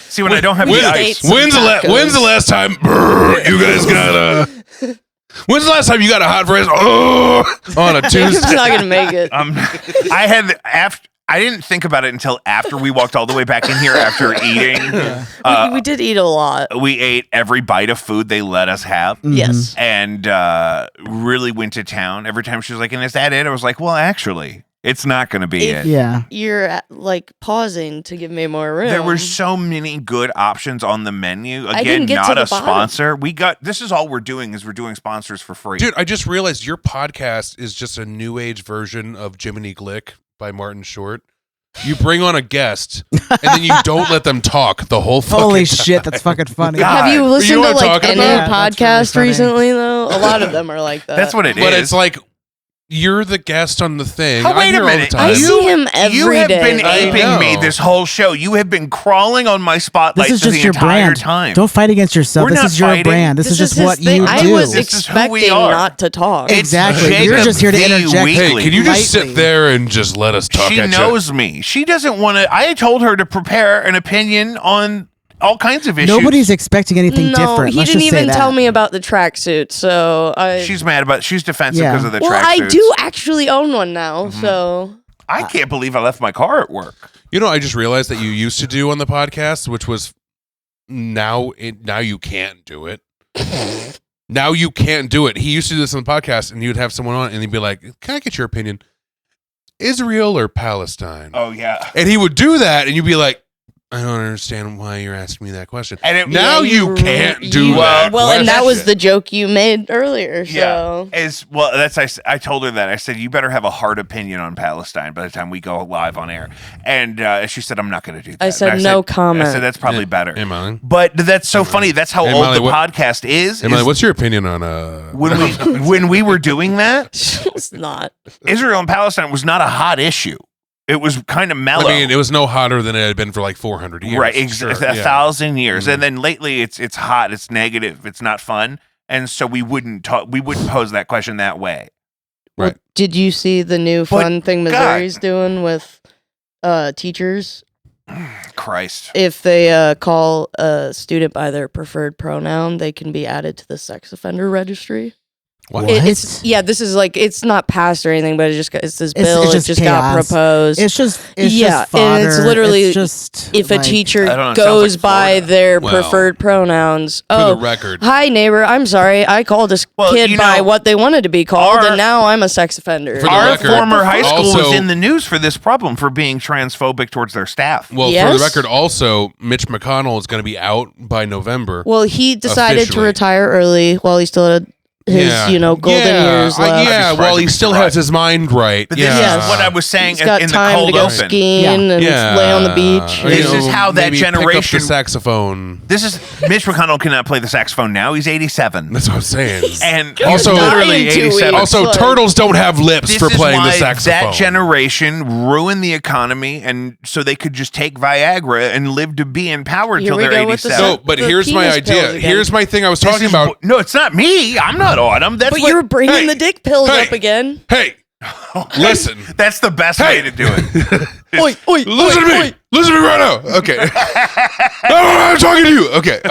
See, when I don't have the ice. When's the last time you guys got When's the last time you got a hot fresh on a Jacob's Tuesday? not gonna make it. I didn't think about it until after we walked all the way back in here after eating. We did eat a lot. We ate every bite of food they let us have. Yes. And really went to town. Every time she was like, and is that it? I was like, well, actually, it's not going to be it. Yeah. You're like pausing to give me more room. There were so many good options on the menu. I Again, didn't get not to the a bottom. sponsor. This is all we're doing is we're doing sponsors for free. Dude, I just realized your podcast is just a new age version of Jiminy Glick by Martin Short. You bring on a guest and then you don't let them talk the whole fucking Holy time. shit, that's fucking funny. God. Have you listened know to what I'm like talking any about? Yeah, that's podcast really funny. recently though? A lot of them are like that. That's what it is. But it's like you're the guest on the thing. Oh, wait a minute. I see him every You have day. been aping me this whole show. You have been crawling on my spotlight This is for just the your entire brand. time. Don't fight against yourself. We're This not is your fighting. brand. This is just his what thing. you I do. was This is who we expecting are. not to talk. It's Exactly. Jacob You're just here to V. interject. Hey, Weekly. can you just Lightly. sit there and just let us talk She at knows me. She doesn't want to. I told her to prepare an opinion on all kinds of issues. Nobody's expecting anything No, different. he Let's didn't just say even that. tell me about the tracksuit. So She's mad about. She's defensive Yeah. because of the well, tracksuits. I do actually own one now. So I can't believe I left my car at work. You know, I just realized that you used to do on the podcast, which was now you can't do it. Now you can't do it. He used to do this on the podcast, and you'd have someone on, and he'd be like, "Can I get your opinion? Israel or Palestine?" Oh yeah. And he would do that, and you'd be like, "I don't understand why you're asking me that question." And it, Now you can't do you- that. Well, and that was question. the joke you made earlier. So As well, I told her that. I said, you better have a hard opinion on Palestine by the time we go live on air. And she said, I'm not going to do that. I said, And no comment. I said, that's probably Hey, better. Hey, Molly. But that's so funny. That's how Hey, old Molly, the podcast is. Hey, Molly, what's your opinion on when we were doing that, it's not. Israel and Palestine was not a hot issue. It was kind of mellow. I mean, it was no hotter than it had been for like 400 years. Right, Sure, 1,000 years, Mhm. and then lately it's hot, it's negative, it's not fun, and so we wouldn't pose that question that way. Well, Right. did you see the new But, fun thing Missouri's doing with teachers? Christ, If they call a student by their preferred pronoun, they can be added to the sex offender registry. What? It's this is like it's not passed or anything, but it's this It's bill. just It just got chaos. proposed. It's just Yeah, just fodder. and it's literally It's just if a like- teacher I don't know, it sounds goes like by Florida. their Well, preferred pronouns, For oh, the record, hi neighbor, I'm sorry, I called this Well, kid you by know, what they wanted to be called, our- and now I'm a sex offender. For the our record, former high school was also- in the news for this problem for being transphobic towards their staff. well, for Yes? the record, also, Mitch McConnell is going to be out by November. Well, he decided to Officially. retire early while he still had his, golden years left. Yeah, surprised while if he he's still right. has his mind right. But yeah. this Yes. is what I was saying He's got in the time cold to go open. skiing and lay on the beach. Or, This is how that maybe pick up generation- the saxophone. This is Mitch McConnell cannot play the saxophone now. He's 87, That's what I'm saying. and Also- he's literally Dying to 87. eat. Also, Like- turtles don't have lips This for is playing the why saxophone. that generation ruined the economy, and so they could just take Viagra and live to be empowered Here till we they're go with the 87. So, but The here's my penis pills idea. again. Here's my thing I was This talking is about. what- no, it's not me. I'm not Autumn. That's But what, you're bringing Hey, the dick pills hey. up again. Hey, listen. that's the best way to do it. Oi, oi, Listen to me. Listen to me right now. Okay. I'm talking to you. Okay.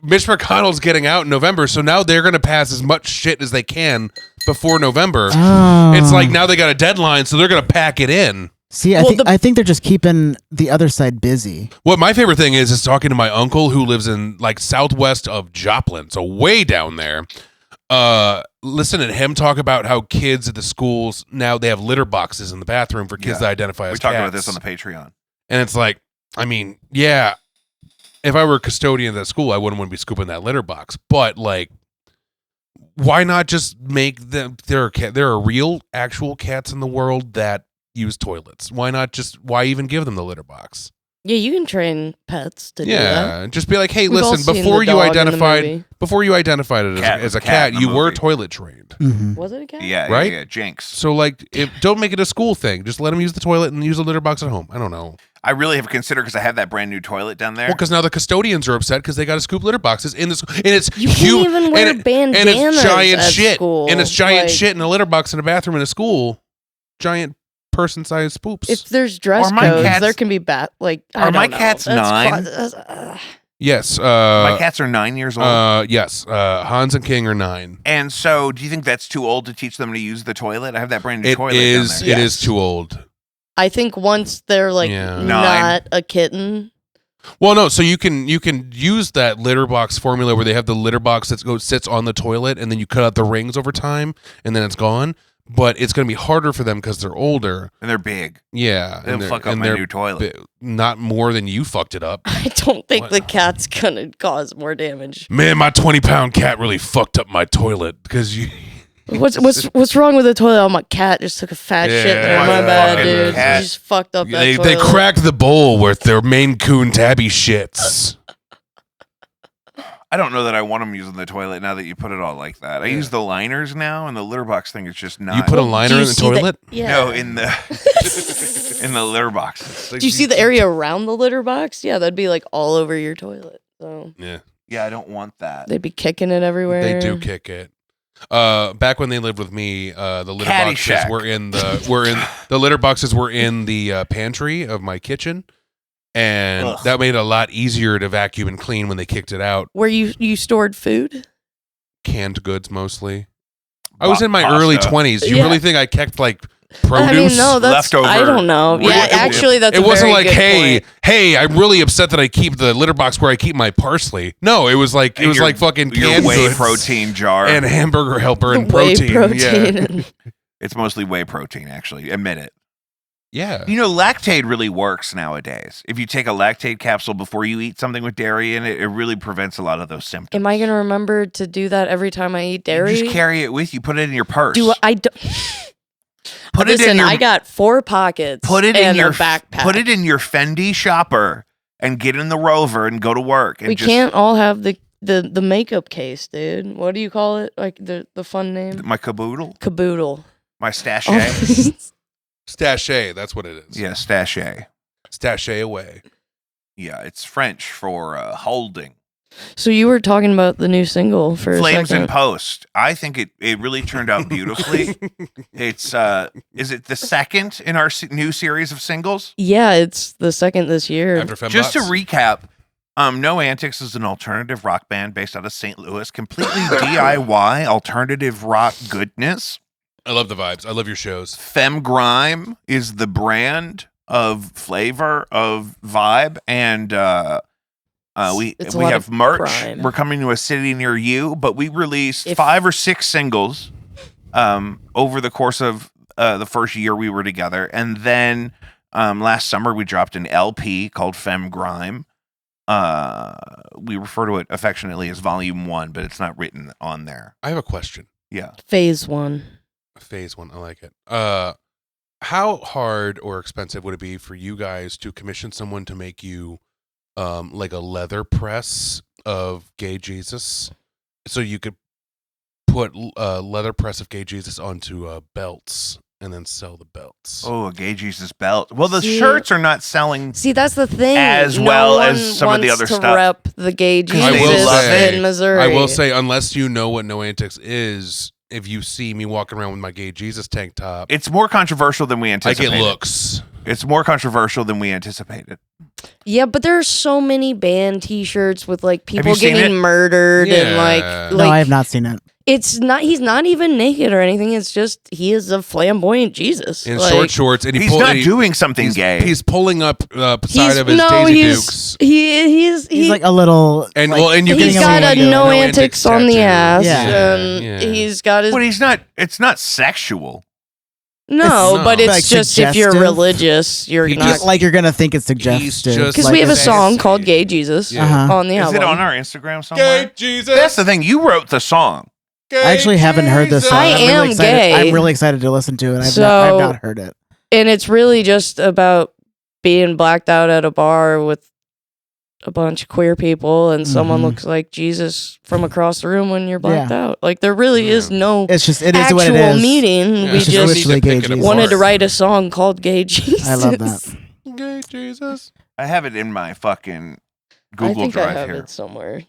Mitch McConnell's getting out in November, so now they're going to pass as much shit as they can before November. Oh. It's like now they got a deadline, so they're going to pack it in. See, Well, I think they're just keeping the other side busy. What my favorite thing is talking to my uncle who lives in like southwest of Joplin, so way down there. Listen to him talk about how kids at the schools now they have litter boxes in the bathroom for kids Yeah. that identify as We talked about cats. this on the Patreon. And it's like, I mean, yeah, if I were a custodian of that school, I wouldn't want to be scooping that litter box. But like, why not just make them? There are real, actual cats in the world that use toilets. Why even give them the litter box? Yeah, you can train pets to do that. Yeah, just be like, hey, We've all listen, seen before the you dog in the identified movie. it as a cat, in the you were movie. toilet trained. Mhm. Was it a cat? Yeah, Right? yeah, Jinx. So like, don't make it a school thing. Just let them use the toilet and use the litter box at home. I don't know. I really have considered because I have that brand new toilet down there. Well, because now the custodians are upset because they got to scoop litter boxes in this, and it's You can't huge, even wear and bandanas it's giant at shit, school. and it's giant Like, shit in a litter box in a bathroom in a school, giant person-sized poops. If there's dress Are my codes, cats- there can be I Are don't my know. cats That's 9? yes, My cats are 9 years old. yes, Hans and King are 9. And so, do you think that's too old to teach them to use the toilet? I have that brand new It toilet is. down there. It is too old. I think once they're like Yeah. 9. not a kitten. Well, no. So you can use that litter box formula where they have the litter box that sits on the toilet, and then you cut out the rings over time, and then it's gone. But it's going to be harder for them because they're older. And they're big. Yeah, They'll fuck up my they're new toilet. not more than you fucked it up. I don't think What? the cat's gonna cause more damage. Man, my 20-pound cat really fucked up my toilet because you. What's wrong with the toilet? Oh, my cat just took a fat shit there. Yeah, My bad, fucking dude. cat. You just fucked up that They toilet. cracked the bowl with their Maine Coon tabby shits. I don't know that I want them using the toilet now that you put it all like that. I use the liners now, and the litter box thing is just not. You put a liner in the toilet? No, in the in the litter box. Do you see the area around the litter box? Yeah, that'd be like all over your toilet. So yeah, I don't want that. They'd be kicking it everywhere. They do kick it. Back when they lived with me, the litter boxes were in the litter boxes were in the pantry of my kitchen. And that made it a lot easier to vacuum and clean when they kicked it out. Where you stored food? Canned goods mostly. I was in my early 20s. You really think I kept like produce? I mean, no, that's leftover. I don't know. Yeah, actually, that's. It wasn't like, point. hey, I'm really upset that I keep the litter box where I keep my parsley. No, it was like fucking canned whey goods protein jar and hamburger helper and protein. Yeah. It's mostly whey protein, actually. Admit it. Yeah. You know, Lactaid really works nowadays. If you take a Lactaid capsule before you eat something with dairy in it, it really prevents a lot of those symptoms. Am I going to remember to do that every time I eat dairy? You just carry it with you. Put it in your purse. I got 4 pockets. Put it in your backpack. Put it in your Fendi shopper and get in the Rover and go to work. And we can't all have the makeup case, dude. What do you call it? Like the fun name? My caboodle. Caboodle. My stashay. Stashay, that's what it is. Yeah, stashay. Stashay away. Yeah, it's French for holding. So you were talking about the new single for Flames a second. in Post. I think it really turned out beautifully. It's is it the second in our new series of singles? Yeah, it's the second this year. After Just to recap, No Antics is an alternative rock band based out of St. Louis, completely DIY alternative rock goodness. I love the vibes. I love your shows. Femme Grime is the brand of flavor of vibe, and we have merch. Crime. We're coming to a city near you, but we released 5 or 6 singles over the course of the first year we were together, and then last summer we dropped an LP called Femme Grime. We refer to it affectionately as Volume 1, but it's not written on there. I have a question. Yeah. Phase 1. Phase 1. I like it. How hard or expensive would it be for you guys to commission someone to make you like a leather press of Gay Jesus, so you could put a leather press of Gay Jesus onto belts and then sell the belts? Oh, a Gay Jesus belt. Well, the shirts are not selling. See, that's the thing. As well as some of the other stuff. Rep the Gay Jesus in Missouri. I will say, unless you know what No Antics is, if you see me walking around with my Gay Jesus tank top, it's more controversial than we anticipated. I get looks. It's more controversial than we anticipated. Yeah, but there are so many band T-shirts with like people getting murdered and like. No, I have not seen it. It's not. He's not even naked or anything. It's just he is a flamboyant Jesus in short shorts, and he's not doing something gay. He's pulling up side of his Daisy Dukes. He's like a little, and he's got a No Antics on the ass, and he's got his. But he's not. It's not sexual. No, but it's like just if you're religious, you're not like you're gonna think it's suggestive. Because we have a song called "Gay Jesus" on the album. Is it on our Instagram somewhere? Gay Jesus. That's the thing. You wrote the song. I actually haven't heard this song. I am gay. I'm really excited to listen to it. I've not heard it. And it's really just about being blacked out at a bar with a bunch of queer people and someone looks like Jesus from across the room when you're blacked out. Like there really is no it is actual what it is. meeting. Yeah, we just wanted to write a song called Gay Jesus. I love that. Gay Jesus. I have it in my fucking Google Drive I have here. it somewhere.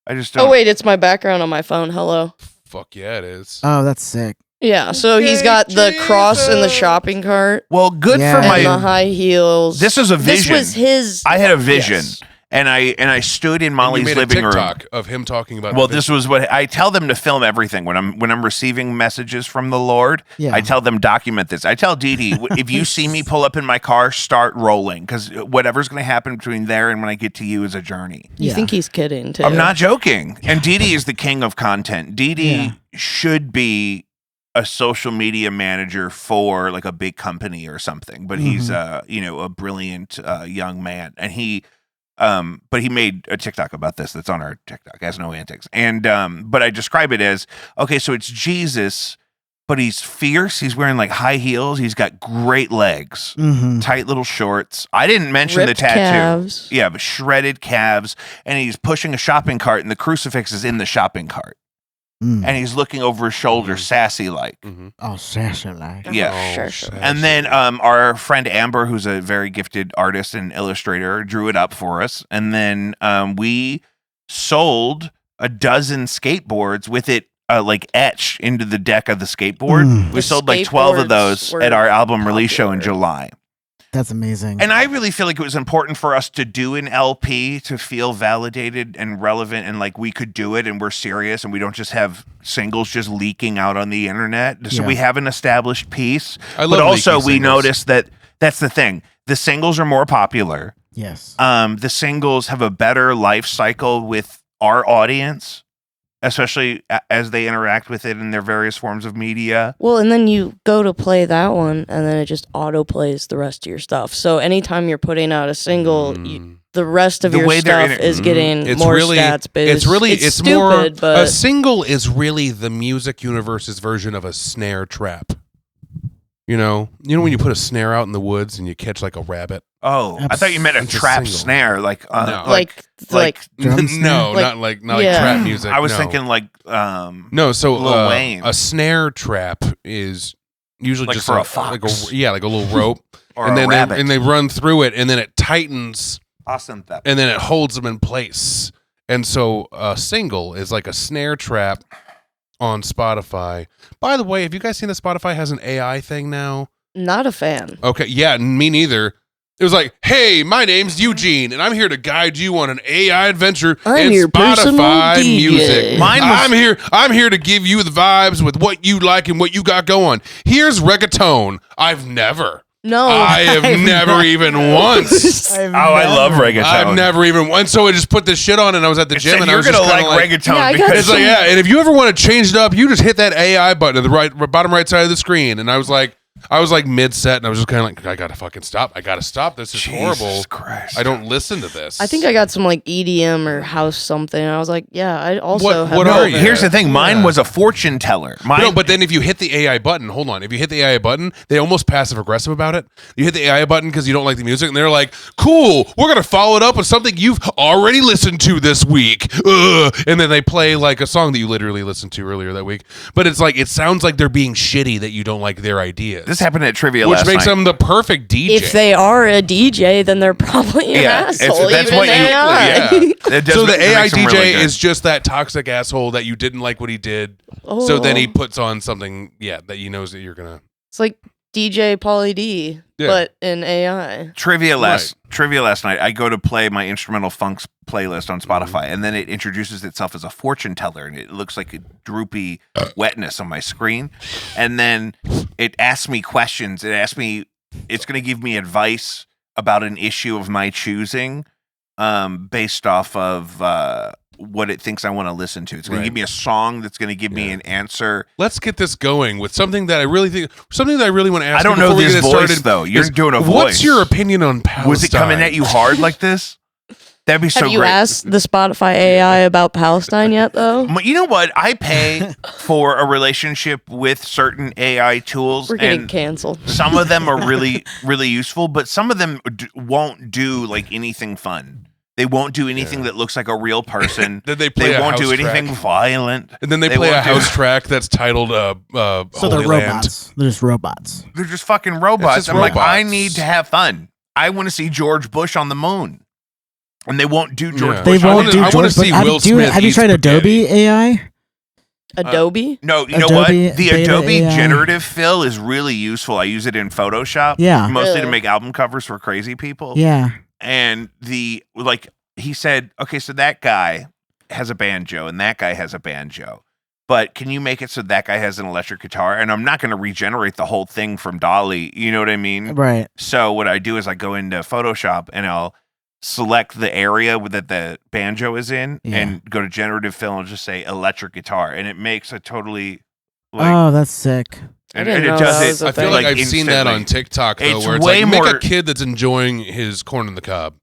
I just don't. Oh wait, it's my background on my phone. Hello. Fuck yeah, it is. Oh, that's sick. Yeah, so he's got the cross in the shopping cart. Well, good for and the high heels. This is a vision. This was his. I had a vision. And I stood in Molly's living room. TikTok of him talking about. Well, this was what I tell them to film everything when I'm receiving messages from the Lord. Yeah. I tell them document this. I tell Dee Dee, if you see me pull up in my car, start rolling because whatever's going to happen between there and when I get to you is a journey. You think he's kidding too? I'm not joking. And Dee Dee is the king of content. Dee Dee should be a social media manager for like a big company or something. But he's a brilliant young man, and but he made a TikTok about this that's on our TikTok as No Antics. And but I describe it as, okay, so it's Jesus, but he's fierce. He's wearing like high heels. He's got great legs, tight little shorts. I didn't mention Ripped the tattoo. calves. Yeah, but shredded calves. And he's pushing a shopping cart, and the crucifix is in the shopping cart. And he's looking over his shoulder, sassy like. Oh, sassy like. Yeah. Sure. And then our friend Amber, who's a very gifted artist and illustrator, drew it up for us. And then we sold a dozen skateboards with it like etched into the deck of the skateboard. We sold like 12 of those at our album release show in July. That's amazing. And I really feel like it was important for us to do an LP to feel validated and relevant, and like we could do it and we're serious and we don't just have singles just leaking out on the internet. So we have an established piece. But also we noticed that that's the thing. The singles are more popular. Yes. The singles have a better life cycle with our audience, especially as they interact with it in their various forms of media. Well, and then you go to play that one, and then it just auto plays the rest of your stuff. So anytime you're putting out a single, the rest of your stuff is getting more stats boost. It's stupid, more. But a single is really the music universe's version of a snare trap. You know when you put a snare out in the woods and you catch like a rabbit. Oh, I thought you meant a trap snare, like no. like no, like, not like trap music. I was thinking like no. So Lil Wayne. A snare trap is usually like just for a fox, like a little rope, or and a then rabbit. they run through it, and then it tightens, awesome, and then it holds them in place. And so a single is like a snare trap on Spotify. By the way, have you guys seen that Spotify has an AI thing now? Not a fan. Okay, yeah, me neither. It was like, hey, my name's Eugene, and I'm here to guide you on an AI adventure in your Spotify personal music. DJ. I'm here to give you the vibes with what you like and what you got going. Here's reggaeton. I've never even once. I love reggaeton. I've never even once. So I just put this shit on, and I was at the gym, and I was you're just gonna like reggaeton because it's like, yeah. And if you ever want to change it up, you just hit that AI button at the bottom right side of the screen. And I was like mid set, and I was just kind of like, I gotta fucking stop. I gotta stop. This is horrible. Christ. I don't listen to this. I think I got some like EDM or house something. And I was like, yeah, I also have. What are you? Here's the thing. Mine was a fortune teller. No, but then if you hit the AI button, hold on. If you hit the AI button, they almost passive aggressive about it. You hit the AI button because you don't like the music, and they're like, cool, we're gonna follow it up with something you've already listened to this week. And then they play like a song that you literally listened to earlier that week. But it's like, it sounds like they're being shitty that you don't like their ideas. This happened at Trivia which last makes night. them the perfect DJ. If they are a DJ, then they're probably an asshole. That's even what AI. So the AI DJ is just that toxic asshole that you didn't like what he did. Oh. So then he puts on something, that he knows that you're gonna. It's like DJ Pauly D, but in AI. Trivia last night. I go to play my instrumental funks playlist on Spotify, and then it introduces itself as a fortune teller, and it looks like a droopy wetness on my screen. And then it asks me questions. It's going to give me advice about an issue of my choosing, based off of what it thinks I want to listen to. It's going to give me a song that's going to give me an answer. Let's get this going with something that I really want to ask. I don't know this voice though. You're doing a voice. What's your opinion on Palestine? Was it coming at you hard like this? That'd be so great. Have you asked the Spotify AI about Palestine yet, though? You know what? I pay for a relationship with certain AI tools. We're getting and canceled. Some of them are really, really useful, but some of them won't do like anything fun. They won't do anything that looks like a real person. Then they won't do anything violent. And then they play a house track that's titled so Holy they're robots. Land. They're just robots. They're just fucking robots. Just I'm robots. like, I need to have fun. I want to see George Bush on the moon. And they won't do George Bush. I want to see Will Smith. Have you tried Adobe AI? Adobe? No, you know what? The Adobe generative fill is really useful. I use it in Photoshop. Yeah. Mostly to make album covers for crazy people. Yeah. And he said, okay, so that guy has a banjo and that guy has a banjo. But can you make it so that guy has an electric guitar? And I'm not going to regenerate the whole thing from DALL-E. You know what I mean? Right. So what I do is I go into Photoshop and I'll select the area that the banjo is in and go to generative fill and just say electric guitar. And it makes a totally oh, that's sick. And it does it. I feel like I've seen that on TikTok though, where it's like make a kid that's enjoying his corn on the cob.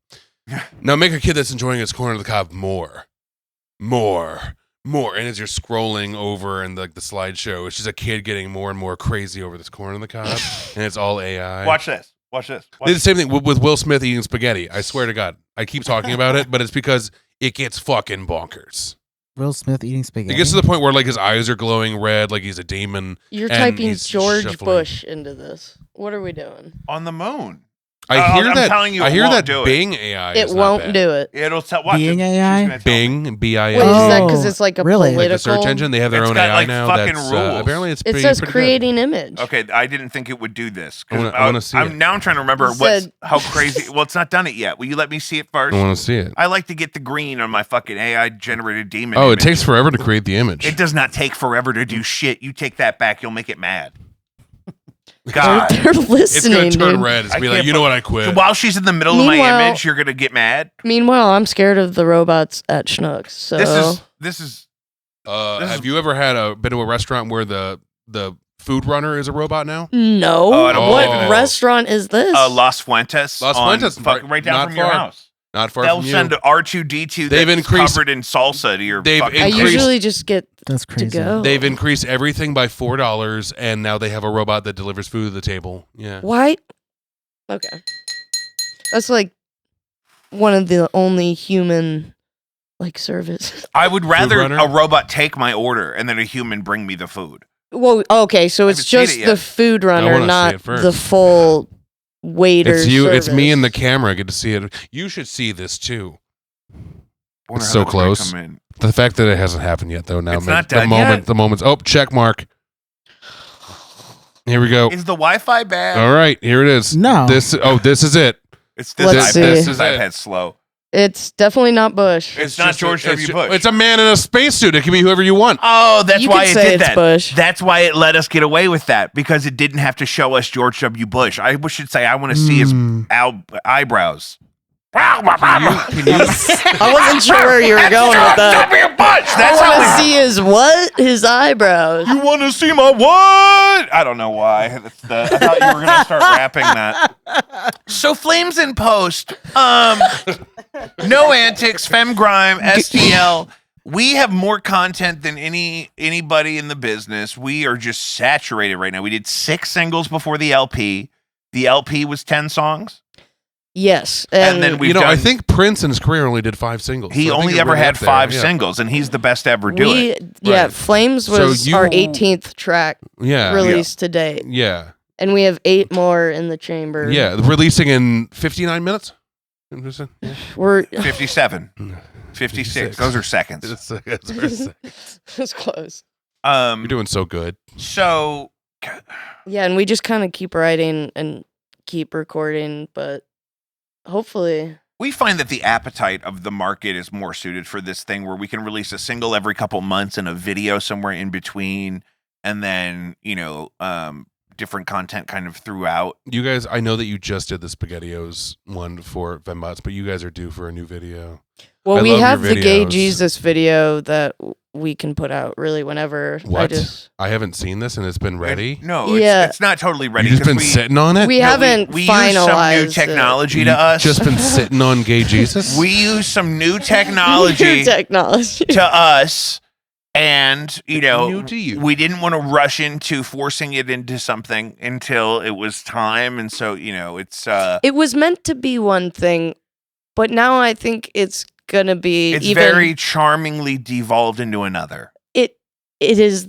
Now make a kid that's enjoying his corn on the cob more. more. And as you're scrolling over and the slideshow, it's just a kid getting more and more crazy over this corn on the cob, and it's all AI. Watch this. Watch this. They did the same thing with Will Smith eating spaghetti. I swear to God, I keep talking about it, but it's because it gets fucking bonkers. Will Smith eating spaghetti. It gets to the point where like his eyes are glowing red, like he's a demon. You're and typing he's George shuffling. Bush into this. What are we doing? On the moon. I hear I'm that. telling you, I it hear won't that do it. Bing AI. It is not won't bad. do it. It'll tell. Watch Bing it. AI? She's gonna tell me. Bing B-I-N. Wait, is that because Oh, it's like a really? Like political? the search engine, they have their It's own got, AI like, now. fucking That's rules. apparently it's It pretty says good. creating image. Okay, I didn't think it would do this. I wanna see it. Now I'm trying to remember It said- how crazy. Well, it's not done it yet. Will you let me see it first? I want to see it. I like to get the green on my fucking AI generated demon. Oh, image. it takes forever to create the image. It does not take forever to do shit. You take that back, you'll make it mad. They're, God. they're It's listening, gonna turn dude. red. It's gonna be I like, can't you know bel- what? I So quit. while she's in the middle of my Meanwhile- image, you're gonna get mad. Meanwhile, I'm scared of the robots at Schnucks. So This is Have you ever been to a restaurant where the food runner is a robot now? no. Oh, I don't what believe in it. restaurant is this? Las Fuentes. Las on Fuentes, fucking right down not from your far. house. Not far They'll from send you. R2D2 They've that's increased- covered in salsa to your they've fucking I increased- usually just get That's to crazy. go. They've increased everything by $4, and now they have a robot that delivers food to the table. Yeah. Why? Okay. That's like one of the only human like services. I would rather runner? a robot take my order and then a human bring me the food. Well, okay, so it's haven't seen just it yet. the food wanna runner, see not it first. the full waiter. It's you. It's me and the service. camera. I get to see it. You should see this too. Wonder It's how so that's gonna close. come in. The fact that it hasn't happened yet, though. Now It's not the done moment. yet. The moment's. Oh, check mark. Here we go. Is the Wi-Fi bad? All right, here it is. No. This is it. It's this Let's iPad. see. This This is it. iPad's slow. It's definitely not Bush. It's not George W. Bush. It's a man in a spacesuit. It can be whoever you want. Oh, that's You why could it say did it's that. Bush. That's why it let us get away with that, because it didn't have to show us George W. Bush. I should say I want to see his eyebrows. Can you? I wasn't sure where you were going with that. W. Bush. That's I how want to we see his what? His eyebrows. You want to see my what? I don't know why. I thought you were going to start rapping that. So Flames in Post, No Antics, Femgrime, STL. We have more content than anybody in the business. We are just saturated right now. We did 6 singles before the LP. The LP was 10 songs. Yes, And then we've You know, I done- think Prince in his career only did 5 singles. He so I think only you're ever right had up there. 5 Yeah. singles, and he's the best to ever do it. Yeah, Right. Flames So was you- our 18th track Yeah. released to date, Yeah. and we have 8 more in the chamber. Yeah. Releasing in 59 minutes. We're 57, 56. Those are seconds. it's close. You're doing so good. So Yeah, and we just kind of keep writing and keep recording, but hopefully, we find that the appetite of the market is more suited for this thing where we can release a single every couple months and a video somewhere in between, and then, different content kind of throughout. You guys, I know that you just did the SpaghettiOs one for Fembots, but you guys are due for a new video. well, I we love your have the Gay videos. Jesus video that we can put out really whenever. What? I haven't seen this, and it's been ready. No, Yeah. it's not totally ready. You've just 'cause been sitting on it. we haven't we use some finalized new technology You to us. just been sitting on Gay Jesus. We use some new New technology technology. to us, and New to you. we didn't want to rush into forcing it into something until it was time, and so it's It was meant to be one thing, but now I think it's gonna be it's even. very charmingly devolved into another. It is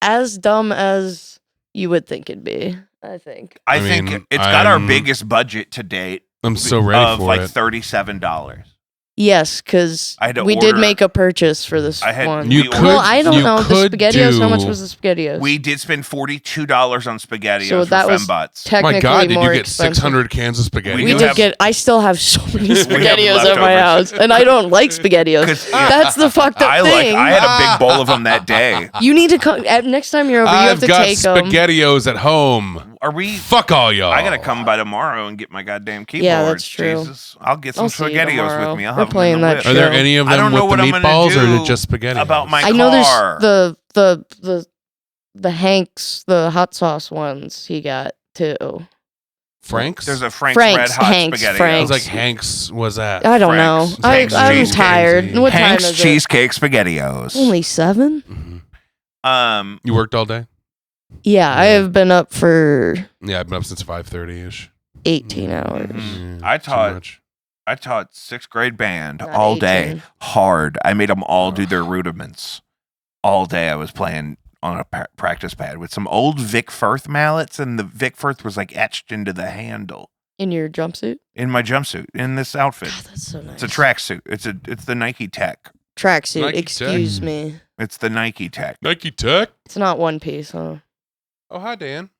as dumb as you would think it'd be. I think. I I think mean, it's got our I'm- biggest budget to date I'm so ready of for like it. $37. Yes, because I had to we did order- make a purchase for this I had- one. You we could. well, I don't you know the could SpaghettiOs. How much do- was the SpaghettiOs? We did spend $42 on SpaghettiOs So for that was Fembots. technically My God, did you more get expensive. 600 cans of spaghetti? We do did have- get. I still have so many have SpaghettiOs at my leftovers. house, and I don't like SpaghettiOs. 'Cause- That's the fucked up thing. I had a big bowl of them that day. You need to come next time you're over. You have I've to got take them. SpaghettiOs at home. Are we? Fuck all y'all. I gotta come by tomorrow and get my goddamn keyboard. Yeah, that's true. Jesus. I'll get some I'll see you SpaghettiOs tomorrow. with me. I'll We're have them playing in the that whip. Are there show. any of I them don't know with what the I'm gonna meatballs, or is do it just spaghetti? about my I know car. there's the Hanks, the hot sauce ones he got too. Frank's? There's a Frank's Frank's, Red Hot Hank's, Spaghetti. I Frank's. was like, Hank's was that? I don't Frank's. know. Hank's I'm cheesecake. tired. What time Hank's is cheesecake SpaghettiOs. it? Only 7? Mhm. You worked all day? Yeah, I have been up for Yeah, I've been up since 5:30ish. 18 hours. Mhm. Yeah, I too taught much. 6th grade band Not all 18. day, hard. I made them all do their rudiments. All day I was playing on a practice pad with some old Vic Firth mallets, and the Vic Firth was like etched into the handle. In your jumpsuit? In my jumpsuit, in this outfit. God, that's so nice. It's a tracksuit. It's the Nike Tech. Tracksuit. Nike Excuse Tech. me. It's the Nike Tech. Nike Tech. It's not one piece, huh? Oh, hi, Dan.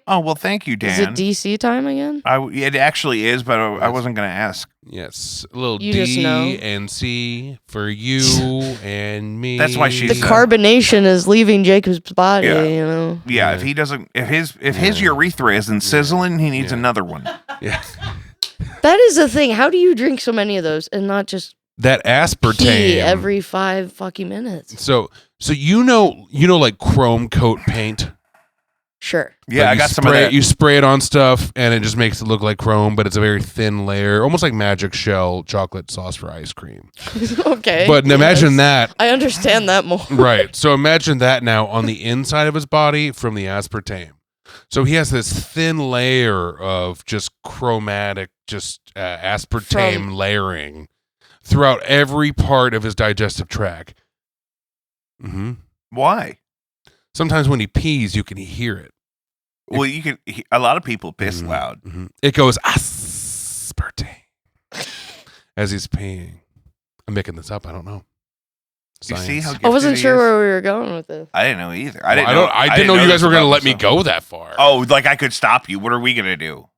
Oh well, thank you, Dan. Is it DC time again? It actually is, but I wasn't gonna ask. Yes, a little You just D know. and C for you and me. That's why she's The carbonation is leaving Jacob's body, Yeah. you know. Yeah, Yeah. if he doesn't, if his urethra isn't sizzling, he needs Yeah. another one. Yeah. That is the thing. How do you drink so many of those and not just That aspartame. pee every 5 fucking minutes? So you know, like chrome coat paint. Sure. Yeah, Like I you got some of spray- that. You spray it on stuff, and it just makes it look like chrome, but it's a very thin layer, almost like Magic Shell chocolate sauce for ice cream. Okay. But imagine yes. that. I understand that more. Right. So imagine that now on the inside of his body from the aspartame. So he has this thin layer of just chromatic, just aspartame layering throughout every part of his digestive tract. Mm-hmm. Why? Sometimes when he pees, you can hear it. Well, you can. A lot of people piss Mhm. loud. Mm-hmm. It goes aspartame as he's peeing. I'm making this up. I don't know. You see how Science. I wasn't gifted he sure is? where we were going with this. I didn't know either. I didn't know you guys this were going to about let me myself. go that far. Oh, like I could stop you. What are we gonna do?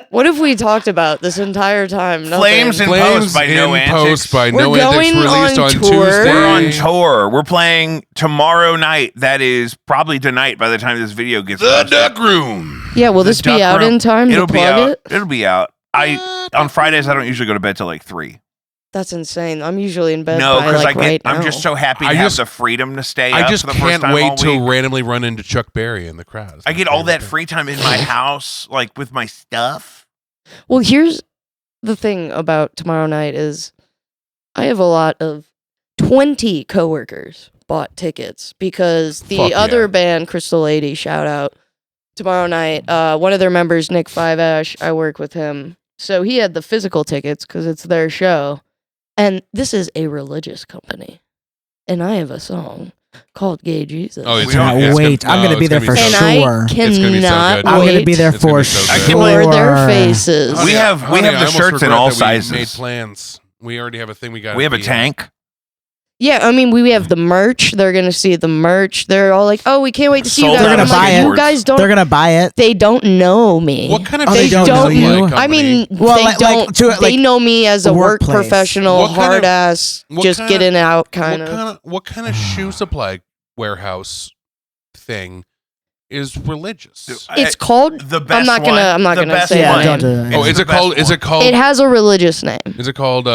What have we talked about this entire time? Nothing. Flames in Post by No Antics. Post by We're No Antics, going released on on tour. Tuesday. We're on tour. We're playing tomorrow night. That is probably tonight by the time this video gets The posted. Duck Room. Yeah, will The this be Duck out Room. in time It'll to be plug out. it? It'll be out. On Fridays I don't usually go to bed till like 3. That's insane. I'm usually in bed No, by because like right now. I'm just so happy to I have just- the freedom to stay I up just for the first can't time all wait to week. randomly run into Chuck Berry in the crowd. I get all that free time in my house, like with my stuff. Well, here's the thing about tomorrow night is I have a lot of 20 coworkers bought tickets because the Fuck other yeah. band, Crystal Lady, shout out, tomorrow night, one of their members, Nick Five Ash, I work with him. So he had the physical tickets because it's their show. And this is a religious company. And I have a song called Gay Jesus. Oh, We don't- Can't wait. I'm going to be there for and so sure. I It's gonna be so cannot good. I'm going to wait be there It's gonna for be so sure. good. for their faces. We have the I almost shirts in regret all that we sizes. made plans. We already have a thing we got. We have a tank. Yeah, I mean, we have the merch. They're going to see the merch. They're all like, oh, we can't wait to see you Sold guys. out I'm of like, skateboards. you guys don't. They're going to buy it. They don't know me. What kind of Oh, they shoes don't know is you? my company? I mean, Well, they like- don't. like, to it, they like, know me as a work workplace. professional, What kind of- hard ass, what just kind get of- in and out kind of. What kind of shoe supply warehouse thing is religious? It's called. The best I'm not one. I'm not The gonna best say Yeah, one. that. don't do that. Oh, It's is the it called? best Is one. it called? It has a religious name. Is it called?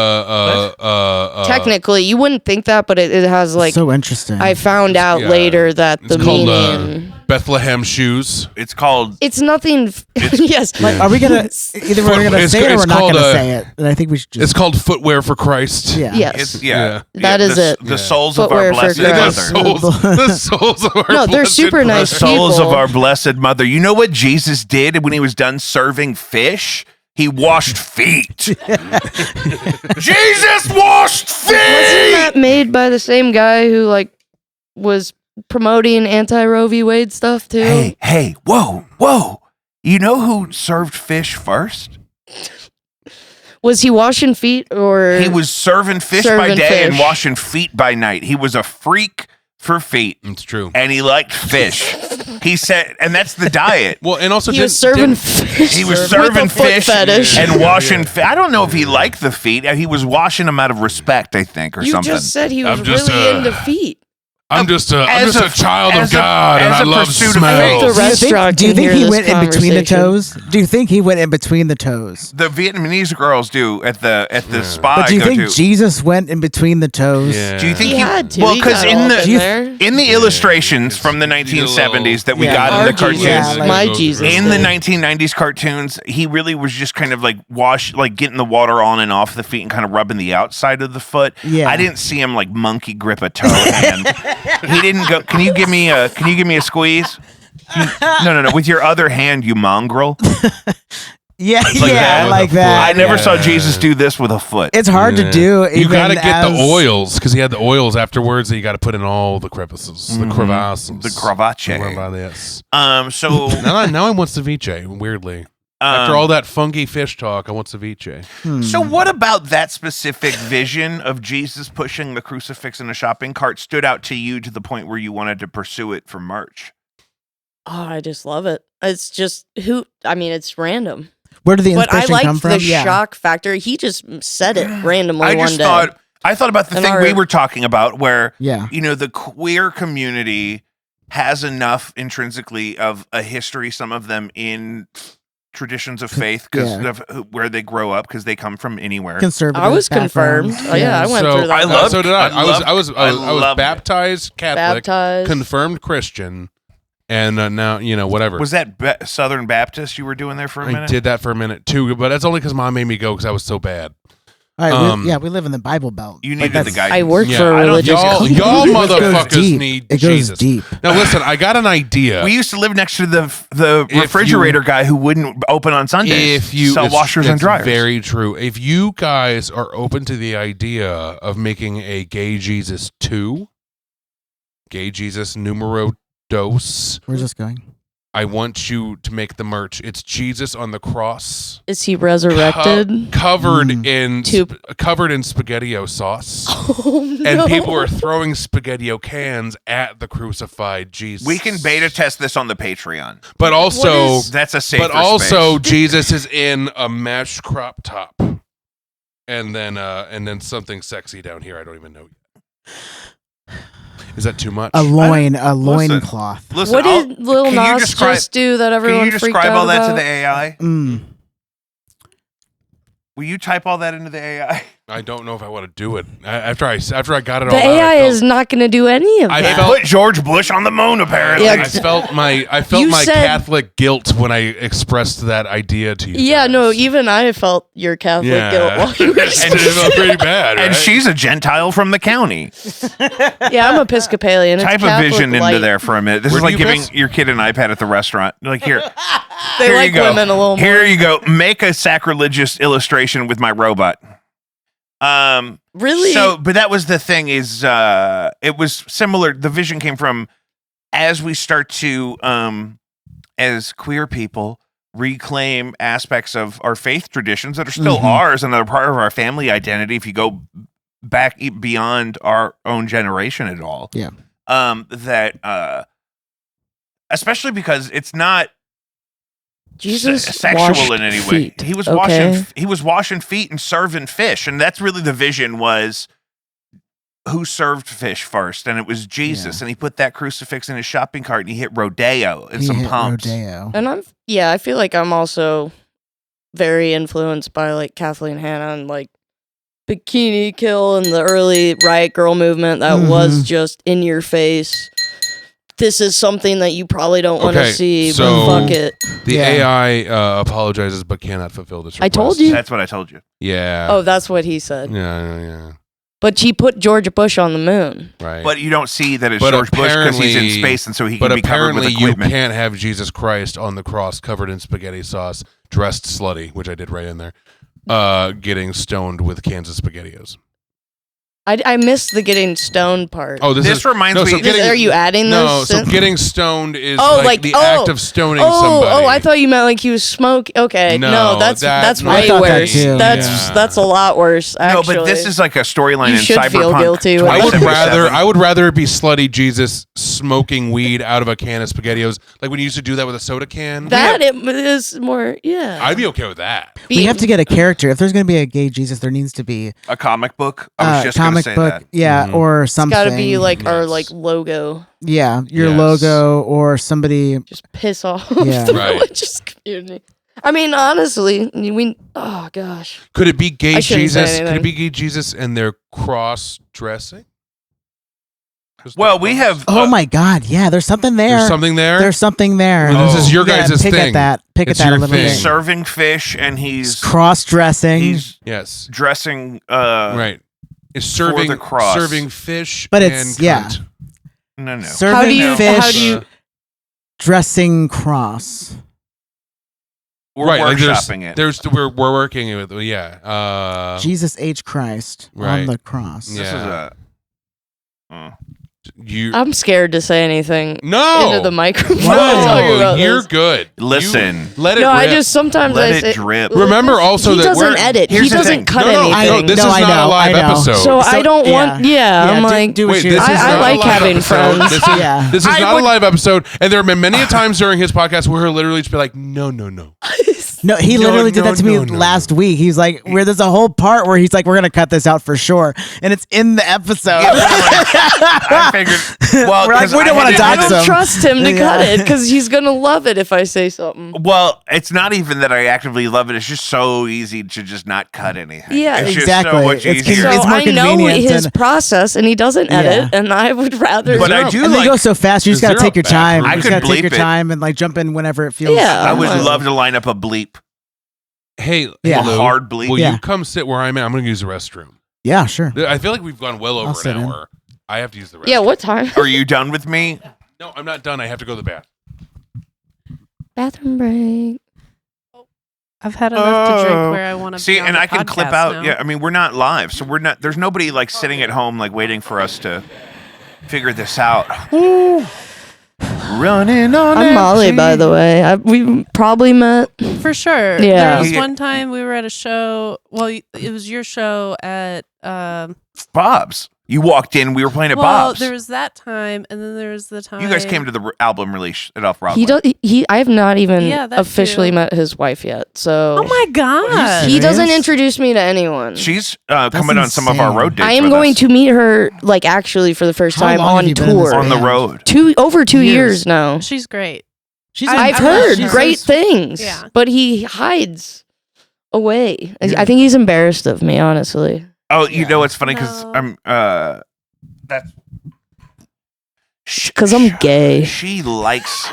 Technically, you wouldn't think that, but it has like. So interesting. I found out Yeah. later that It's the called, meaning. Bethlehem shoes. It's called. It's nothing. Yes. Like, are we gonna either we're gonna It's- say it or it's we're not called, gonna say it? And I think we should just. It's called footwear for Christ. Yeah. Yes. It's yeah. That yeah, is the, it. The Yeah. souls of Footwear our for blessed The Christ. mother. souls of our No, they're blessed super The nice souls people. of our blessed mother. You know what Jesus did when he was done serving fish? He washed feet. Jesus washed feet. Wasn't that made by the same guy who like was promoting anti-Roe v. Wade stuff too? Hey, whoa. You know who served fish first? Was he washing feet or He was serving fish by Serving day and fish. washing feet by night. He was a freak for feet, It's true. and he liked fish. He said, and that's the diet. Well, and also he was serving fish? He was with serving a foot fish fetish. and Yeah. washing. I don't know if he liked the feet. He was washing them out of respect, I think, or You something. just said he was I'm just, really into feet. I'm just a child of God, and I love smell. The restaurant. Do you think he went in between the conversation. toes? Do you think he went in between the toes? The Vietnamese girls do at the spa. But do you I go think to. Jesus went in between the toes? Yeah. Do you think He had to. Well, He because got in all the up in there. in the illustrations from the 1970s that we got in Our the cartoons, Jesus, like- my Jesus. in the did. 1990s cartoons, he really was just kind of like getting the water on and off the feet and kind of rubbing the outside of the foot. Yeah. I didn't see him like monkey grip a toe hand. He didn't go. Can you give me a squeeze? No. With your other hand, you mongrel. Yeah, that? like that. I never saw Jesus do this with a foot. It's hard to do. You got to even get the as- oils because he had the oils afterwards that you got to put in all the crevices, the crevasses, The cravache. Yes. So Now I want ceviche. Weirdly, after all that funky fish talk, I want ceviche. So what about that specific vision of Jesus pushing the crucifix in a shopping cart stood out to you to the point where you wanted to pursue it for merch? Oh, I just love it. It's just it's random. Where did the But I inspiration come liked from? the shock factor. He just said it randomly I one just day. thought about the And thing our- we were talking about where Yeah. the queer community has enough intrinsically of a history, some of them in traditions of faith because Yeah. of where they grow up because they come from anywhere. Conservative. I was confirmed. background. Oh, yeah, I went through that. I loved- So did I. I I was loved it. baptized Catholic, Baptized. confirmed Christian, and now whatever. Was that Southern Baptist you were doing there for a I minute? did that for a minute too, but that's only because Mom made me go because I was so bad. All right, Um, we live in the Bible Belt. You Like, needed the that's- guidance. I work Yeah, for a I don't- religious y'all company. It goes motherfuckers deep. need It goes Jesus. deep. Now listen, I got an idea. We used to live next to the If refrigerator guy who wouldn't open on Sundays. If you sell washers and it's dryers. very true. If you guys are open to the idea of making a Gay Jesus 2, Gay Jesus numero dos, Where's this going? I want you to make the merch. It's Jesus on the cross, Is he resurrected? covered Mm. in covered in spaghettio sauce, Oh, no. and people are throwing spaghettio cans at the crucified Jesus. We can beta test this on the Patreon. but also, That's a safer but also space. Jesus is in a mesh crop top, and then something sexy down here. I don't even know yet. Is that too much? A loin Listen. cloth. Listen, What did Lil can you Nas describe- just do that Can everyone you freaked describe out all that to about? the AI? Mm. Will you type all that into the AI? I don't know if I want to do it. After I got it The all out, AI I felt, is not going to do any of I that. felt- Put George Bush on the moon, apparently. Yeah, I felt my You my said- Catholic guilt when I expressed that idea to you. Yeah, guys. no, even I felt your Catholic Yeah. guilt while you were And speaking. it felt pretty bad. And right? she's a Gentile from the county. Yeah, I'm Episcopalian. It's Type a Catholic vision into light. there for a minute. This Where is do like you giving piss? your kid an iPad at the restaurant. Like, here. They Here like you go. women a little more. Here you go. Make a sacrilegious illustration with my robot. Really? So, but that was the thing is, it was similar. The vision came from as we start to, as queer people, reclaim aspects of our faith traditions that are still Mhm. ours and that are part of our family identity. If you go back beyond our own generation at all. Yeah. Especially because it's not Jesus sexual washed in any way. feet, He was okay? washing feet and serving fish, and that's really the vision was who served fish first, and it was Jesus, and he put that crucifix in his shopping cart and he hit rodeo and He some hit pumps. rodeo. And I feel like I'm also very influenced by like Kathleen Hanna and like Bikini Kill and the early Riot Girl movement that was just in your face. This is something that you probably don't want to Okay, see, so- but fuck it. The Yeah. AI apologizes but cannot fulfill this request. I told you. That's what I told you. Yeah. Oh, that's what he said. Yeah. But she put George Bush on the moon. Right. But you don't see that it's But George Bush because he's in apparently- space, and so he But can be covered with apparently you equipment. can't have Jesus Christ on the cross covered in spaghetti sauce, dressed slutty, which I did right in there, getting stoned with cans of SpaghettiOs. I missed the getting stoned part. Oh, This reminds me- So Are you adding No, this? so getting stoned is Oh, like like- the oh, act of stoning Oh, somebody. I thought you meant like he was smoking. Okay, No, no, that's that's way I thought that worse. too, That's a lot worse. Actually. No, but this is like a storyline You in should feel Cyberpunk. guilty. I would 2077. rather it be slutty Jesus smoking weed out of a can of SpaghettiOs, like when you used to do that with a soda can. That it is more, yeah. I'd be okay with that. We have to get a character. If there's going to be a gay Jesus, there needs to be a comic book. I was just going to say that. Yeah, or something. It's got to be like our like logo. Yeah, your logo or somebody. Just piss off Yeah. the religious community. I mean, honestly, oh gosh. Could it be gay Jesus? Could it be gay Jesus and they're cross-dressing? Well, we have. Oh my God! Yeah, there's something there. There's something there. There's something there. And this is your guys' pick thing. At that. Pick It's at that your a little thing. bit. He's serving fish and he's cross-dressing. He's yes, dressing. Right. It's serving the cross. serving fish. But it's and cunt. No. Serving fish. Dressing cross. We're right, workshopping it. We're working with Jesus H. Christ on the cross. Yeah. This is a. I'm scared to say anything No. into the microphone. No, you're good. Listen. Let it No, rip. I just sometimes Let I it say, drip. Remember also he that doesn't edit. He here's the doesn't thing. cut No, anything. this is not a live episode. So I don't want. Yeah, I'm like. do Wait, what this is I not like a live having episode. friends. This is, Yeah. this is I not would- a live episode, and there have been many times during his podcast where he'll literally just be like, "No." No, he No, literally did that to me no. last week. He's like, where there's a whole part where he's like, we're gonna cut this out for sure, and it's in the episode. I figured. Well, We're like, 'cause we don't I wanna had I dox don't him. trust him to Yeah. cut it because he's gonna love it if I say something. Well, it's not even that I actively love it. It's just so easy to just not cut anything. Yeah, it's exactly. Just so much It's easier. So It's more I know convenient his and- process, and he doesn't edit, and I would rather. But I do And they like. go so fast. You just Is gotta there take a your time. bathroom? You just I gotta could take your bleep it. time and like jump in whenever it feels. Yeah. I would Well- love to line up a bleep. Hey, Yeah. Lou, Hard bleep. will Yeah. you come sit where I'm at? I'm going to use the restroom. Yeah, sure. I feel like we've gone well I'll over sit an in. hour. I have to use the restroom. Yeah, what time? Are you done with me? No, I'm not done. I have to go to the bath. Bathroom break. I've had enough to drink where I want to See, be on and the I can clip podcast out. now. Yeah, I mean, we're not live, so we're not. There's nobody like sitting at home like waiting for us to figure this out. Running on. I'm Molly, empty. by the way. We probably met. For sure. Yeah. There was Yeah. one time we were at a show. Well, it was your show at. Bob's. You walked in. We were playing at Well, Bob's. there was that time, and then there was the time. You guys came to the album release at Off Broadway. He does. I have not even Yeah, that officially too. met his wife yet. So Oh my god! he doesn't serious? introduce me to anyone. She's coming on some of our insane. road dates. I am with going us. to meet her like actually for the first How time long have on you been in this tour. on the band? road. Over 2 Years. years now. She's great. She's I've I heard love her. great things. Yeah. But he hides away. Yeah. I think he's embarrassed of me, honestly. Oh, you know what's funny? Because No. I'm that's Because I'm gay. She likes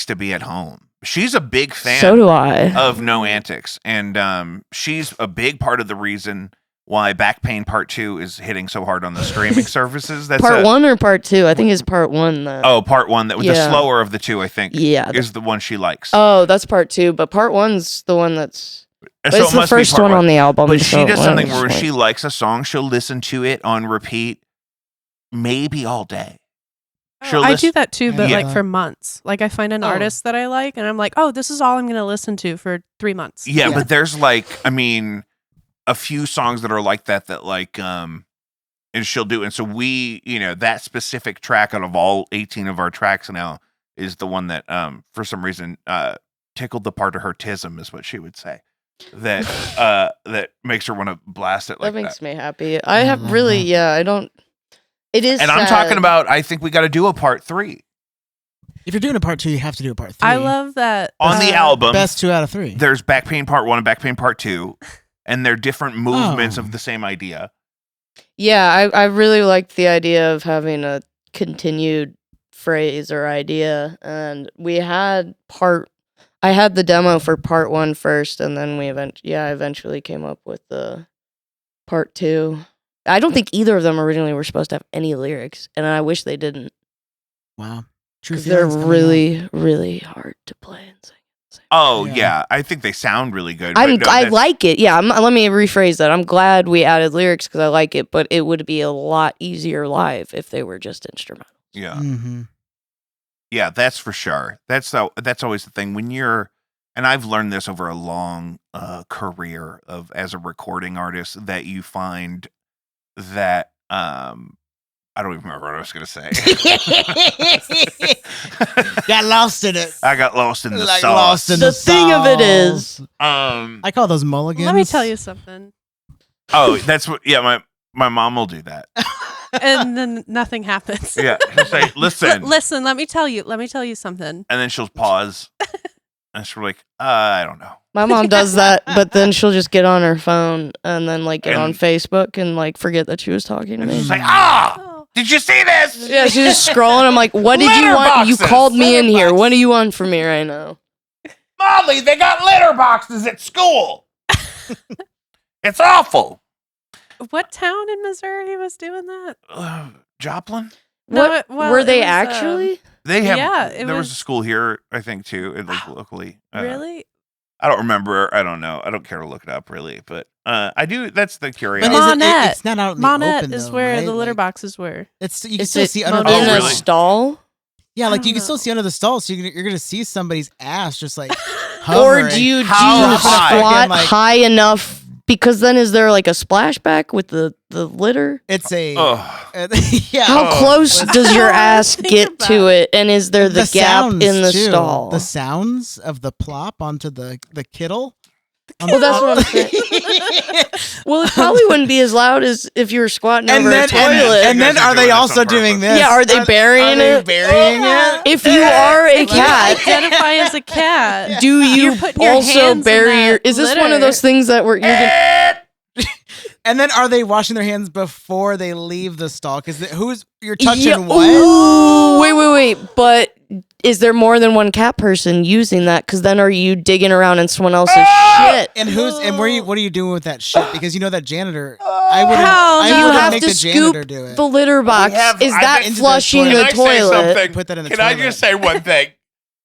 to be at home. She's a big fan So do I. of No Antics, and she's a big part of the reason why Back Pain Part 2 is hitting so hard on the streaming services. That's Part 1 or part 2? I think it's part 1. Oh, Part 1. That was the Yeah. slower of the two, I think. Yeah. Is the one she likes. Oh, that's part 2. But part 1's the one that's. So It's it the must be first Part one on the album. But so she does it something was where like- she likes a song, she'll listen to it on repeat, maybe all day. She'll I listen- do that too, but Yeah. like for months. Like I find an artist that I like, and I'm like, oh, this is all I'm going to listen to for 3 months. Yeah, but there's like, I mean, a few songs that are like that like and she'll do. And so we, that specific track out of all 18 of our tracks now is the one that for some reason tickled the part of her tism, is what she would say. That makes her want to blast it like that makes that. me happy. I have really, I don't. It is. And I'm sad. talking about, I think we got to do a part 3 If you're doing a part 2, you have to do a part 3. I love that on the album. Best 2 out of 3. There's Back Pain Part 1 and Back Pain Part 2, and they're different movements Oh. of the same idea. Yeah, I really liked the idea of having a continued phrase or idea, and we had I had the demo for part 1 first, and then I eventually came up with the part 2. I don't think either of them originally were supposed to have any lyrics, and I wish they didn't. Wow. True 'Cause they're feelings coming out. really, really hard to play and sing. Oh, Yeah. yeah. I think they sound really good. I but no, that's- like it. Yeah, let me rephrase that. I'm glad we added lyrics because I like it, but it would be a lot easier live if they were just instrumental. Yeah. Mm-hmm. Yeah, that's for sure. That's always the thing when you're, and I've learned this over a long career as a recording artist, that you find that I don't even remember what I was going to say. Got lost in it. I got lost in the Like sauce. lost in The thing of it is, I call those mulligans. Let me tell you something. Oh, that's what. Yeah, my mom will do that. And then nothing happens. Yeah, she'll say, "Listen, Listen, let me tell you something. and then she'll pause, and she'll be like, I don't know. my mom does that, but then she'll just get on her phone and then like get on Facebook and like forget that she was talking to And me. she's like, Oh. did you see this? Yeah, she's just scrolling. I'm like, what did you want? You Letterboxes. called me in here. What do you want from me right now? Molly, they got litter boxes at school. It's awful. What town in Missouri was doing that? Joplin? No, What well, were it they was, actually? They have. Yeah, it there was was- a school here, I think, too, like locally. Really? I don't remember. I don't know. I don't care to look it up, really. But I do. That's the But curiosity. Monette. it's not out in the Monette open, is though, where right? the litter Like, boxes were. It's you can Is still it see in under Oh, a really? stall? Yeah, like I you can don't still know. see under the stall, so you're gonna see somebody's ass just like Or hovering. do you How high? squat Like- high enough? Because then is there like a splashback with the litter? It's a Ugh. yeah. How close does your ass Think get about to it? And is there the gap sounds, in the too. stall? The sounds of the plop onto the kittle. Well, that's what I'm saying. Well, it probably wouldn't be as loud as if you were squatting over a toilet. and then You guys are are they doing this also on doing purpose. this? Yeah, are they burying they it? burying it? If you are a You cat, identify as a cat. do you You're putting your also hands in bury that your? Is this one of litter. those things that where you're gonna? And then are they washing their hands before they leave the stall? Because you're touching Yeah, what? ooh, wait. But is there more than one cat person using that? Because then are you digging around in someone else's shit? And what are you doing with that shit? Because you know that janitor. I wouldn't. How I do You wouldn't have make to the janitor scoop do it. the litter box. have- Is I that think- into the flushing toilet. the Can I say toilet? something? Put that in the Can I toilet. just say one thing?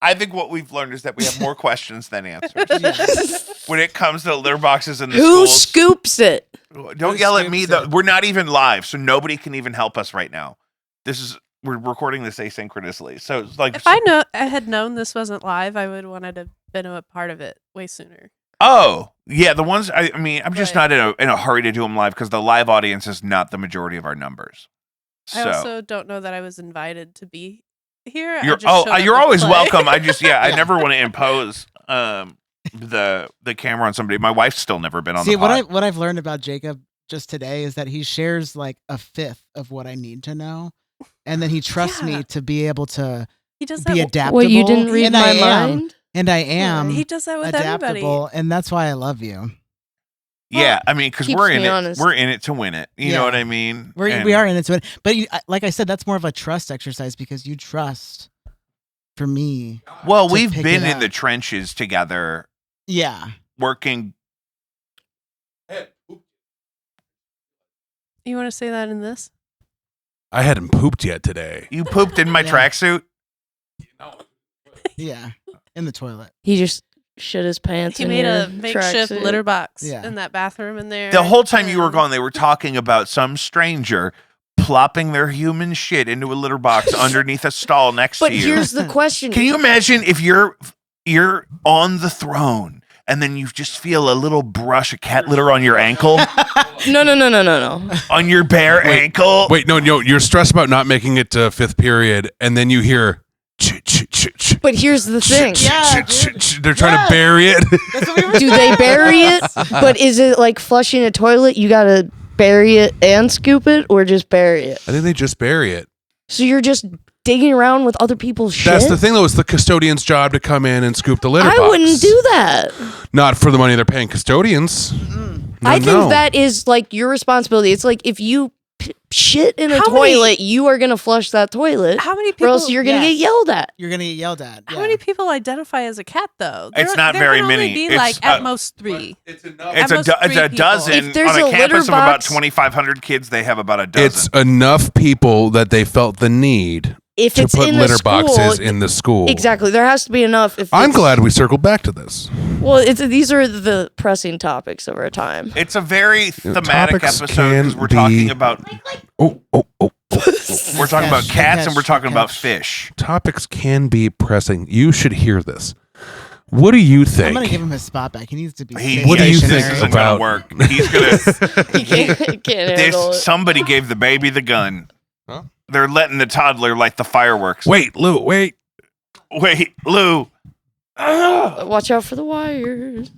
I think what we've learned is that we have more questions than answers when it comes to litter boxes in the Who schools. scoops it? Don't yell at me. scoops it? We're not even live, so nobody can even help us right now. We're recording this asynchronously, so it's like, If I had known this wasn't live, I would wanted to been a part of it way sooner. oh yeah, the ones. I mean, I'm just Right. not in a hurry to do them live because the live audience is not the majority of our numbers. I So also don't know that I was invited to be here. I you're just showed up you're to always play. welcome. I never want to impose the camera on somebody. My wife's still never been on See the pod. what I've learned about Jacob just today is that he shares like a fifth of what I need to know, and then he trusts Yeah. me to be able to He does that. be w- adaptable. Well, you didn't read and my I am, mind. and I am He does that with adaptable, everybody. and that's why I love you. Yeah, I mean, because keeps we're in me it. honest. We're in it to win it. You know Yeah. what I mean? We And are in it to it, but like I said, that's more of a trust exercise because you trust for me. Well, to we've pick been it in the up. trenches together, Yeah, working. You want to say that in this? I hadn't pooped yet today. You pooped in my Yeah. tracksuit. yeah, in the toilet. He just shit his pants. He in made your a makeshift tracksuit. litter box Yeah. in that bathroom in there. The whole time you were and- gone, they were talking about some stranger plopping their human shit into a litter box underneath a stall next But to you. here's the question: Can you imagine if you're on the throne and then you just feel a little brush of cat litter on your ankle, No. on your bare ankle? Wait, no, you're stressed about not making it to fifth period, and then you hear. Ch-ch-ch-ch. But here's the thing: Yeah, Ch-ch-ch-ch. They're trying to bury it. That's what we were do they bury it? But is it like flushing a toilet? You gotta bury it and scoop it, or just bury it? I think they just bury it. So you're just digging around with other people's shit. That's the thing, though. It's the custodian's job to come in and scoop the litter I box. wouldn't do that. Not for the money they're paying custodians. I think that is like your responsibility. It's like if you shit in a How many- toilet, you are gonna flush that toilet, How many or people? else you're gonna Yes. get yelled at. You're gonna get yelled at. How yeah. many people identify as a cat though? It's not there very can only many. Be It's, like at most 3. It's enough. It's At most it's 3 a people. dozen If there's on a a litter campus of about box- 2,500 kids. They have about a dozen. It's enough people that they felt the need If to it's put in litter the school, boxes in the school. exactly. There has to be enough. If I'm it's- glad we circled back to this. Well, these are the pressing topics of our time. It's a very thematic topics episode can because we're be- talking about Oh. we're talking about Catch, cats catch, and we're talking about catch. fish. Topics can be pressing. You should hear this. What do you I'm think? gonna give him his spot back. He needs to be. What do you stationary. think This isn't about- gonna work. He's gonna. He can't handle it. Somebody gave the baby the gun. Huh? They're letting the toddler light the fireworks. Wait, Lou, wait. Wait, Lou. Watch out for the wires.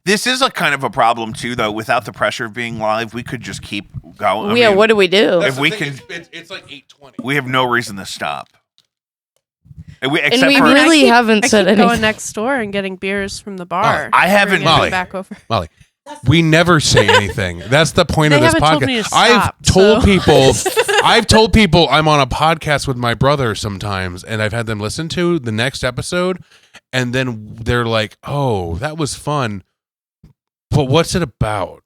This is a kind of a problem too, though. Without the pressure of being live, we could just keep going. Yeah, what do we do? If we can, it's like 8:20. we have no reason to stop. And we really haven't said anything. Going next door and getting beers from the bar. I haven't, Molly. Back over. Molly, we never say anything. That's the point of They this haven't told me podcast. to stop, I've told people I'm on a podcast with my brother sometimes, and I've had them listen to the next episode, and then they're like, "Oh, that was fun, but what's it about?"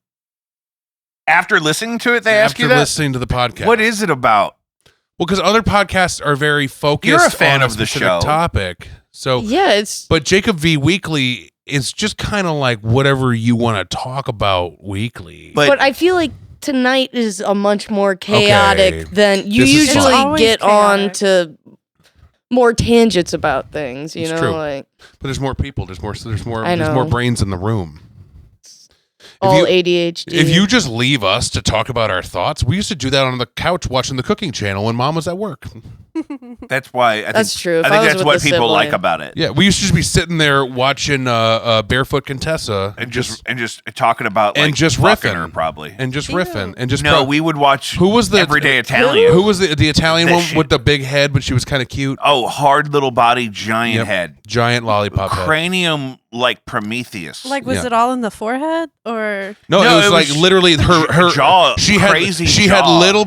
After listening to it, they ask you that. After listening to the podcast, What is it about? Well, because other podcasts are very focused. You're a fan on of the specific show. topic, so Yeah, it's But Jacob V Weekly is just kind of like whatever you want to talk about weekly. but I feel like tonight is a much more chaotic Okay. than you This is usually fine. always get on chaotic. to more tangents about things, you It's know, true. like But there's more people. There's more I know. brains in the room. all ADHD. If you just leave us to talk about our thoughts, we used to do that on the couch watching the cooking channel when Mom was at work. That's why. That's true. If I I think was that's with what a people like sibling. about it. Yeah, we used to just be sitting there watching Barefoot Contessa And just talking about and like just fucking riffing her, probably. and just riffing and just No, we would watch. Who was the Everyday Italian? Who was the Italian That one shit. with the big head, but she was kind of cute? Oh, hard little body, giant Yep. head, Giant lollipop head. cranium like Prometheus. Like, was Yeah. it all in the forehead or? No, No, it was it like was literally her jaw, She had crazy she had jaw. a little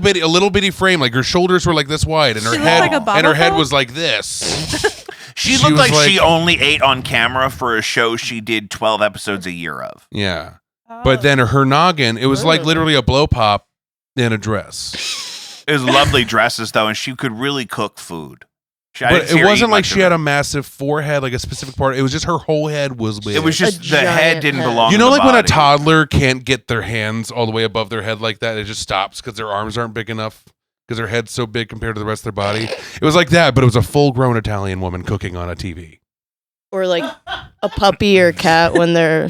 bitty frame. Like her shoulders were like this wide, and her She looked head like a and her head bobblehead? was like this. She She looked was like she like- only ate on camera for a show she did 12 episodes a year of. Yeah, Oh. but then her noggin, it was like Ugh. literally a blow pop in a dress. It was lovely dresses though, and she could really cook food. I But didn't see it her wasn't eat like much she of had it. a massive forehead, like a specific part. It was just her whole head was big. It was just A the head giant didn't head. belong. You to know, the like when a body. toddler can't get their hands all the way above their head like that, it just stops because their arms aren't big enough because their head's so big compared to the rest of their body. It was like that, but it was a full-grown Italian woman cooking on a TV. or like a puppy or cat when they're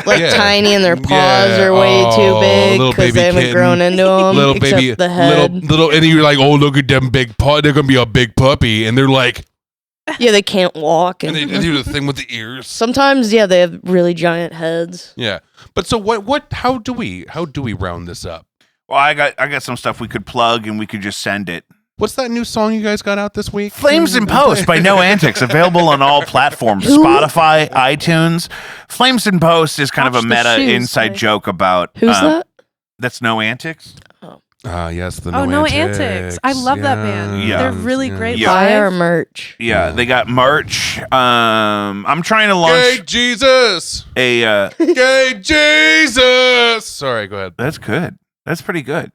like Yeah. tiny and their paws Yeah. are way Oh, too big little because baby they haven't kitten. grown into them. Little except baby, the head. little, and you're like, oh, look at them big paw. They're gonna be a big puppy, and they're like, Yeah, they can't walk. and And they do the thing with the ears. sometimes, yeah, they have really giant heads. Yeah, but so what? How do we round this up? Well, I got some stuff we could plug, and we could just send it. What's that new song you guys got out this week? Flames in Post by No Antics, available on all platforms, Who? Spotify, iTunes. Flames in Post is kind of Watch a the meta shoes, inside like- joke about Who's that? That's No Antics. Yes, the Oh, No No Antics. I love that band. Yeah. They're really great Yeah. Buy live. our merch. Yeah, they got merch. I'm trying to launch Gay Jesus, a. gay Jesus. Sorry, go ahead. That's good. That's pretty good.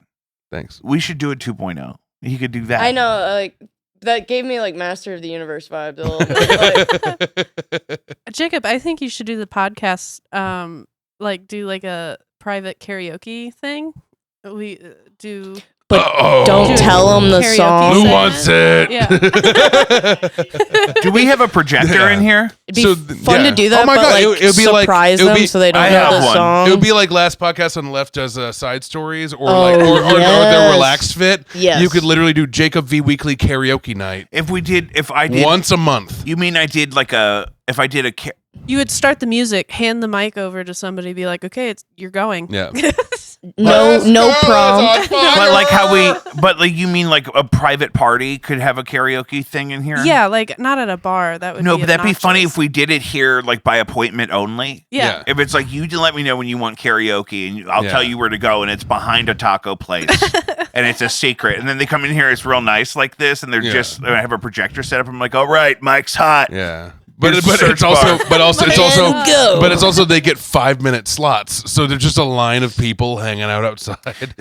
Thanks. We should do a 2.0. He could do that. I know, like that gave me like Master of the Universe vibes a little bit. Like, Jacob, I think you should do the podcast. Like do like a private karaoke thing. We do. but Uh-oh. don't tell them the Karaoke song. Who segment. wants it? Yeah. Do we have a projector Yeah. in here? It'd be So, fun yeah. to do that. Oh my but, God, like, it would be like- surprise it would them be- so they don't I know have the one. song. It would be like last podcast on the left does side stories or Oh, like or their yes. relaxed fit. Yes. You could literally do Jacob V Weekly karaoke night If I did. once a month. You mean I did like a. If I did a. You would start the music, hand the mic over to somebody, be like, "Okay, you're going." Yeah. no prompt. But like how we. But like you mean like a private party could have a karaoke thing in here? Yeah, like not at a bar. That would No, be but that'd be funny obnoxious. if we did it here, like by appointment only. Yeah. If it's like you can let me know when you want karaoke, and I'll Yeah. tell you where to go, and it's behind a taco place, and it's a secret. And then they come in here, it's real nice like this, and they're Yeah. just I have a projector set up. I'm like, all right, Mike's hot. Yeah. But Here's but the it's search also bar. but also it's also And go. but it's also they get 5-minute slots, so there's just a line of people hanging out outside.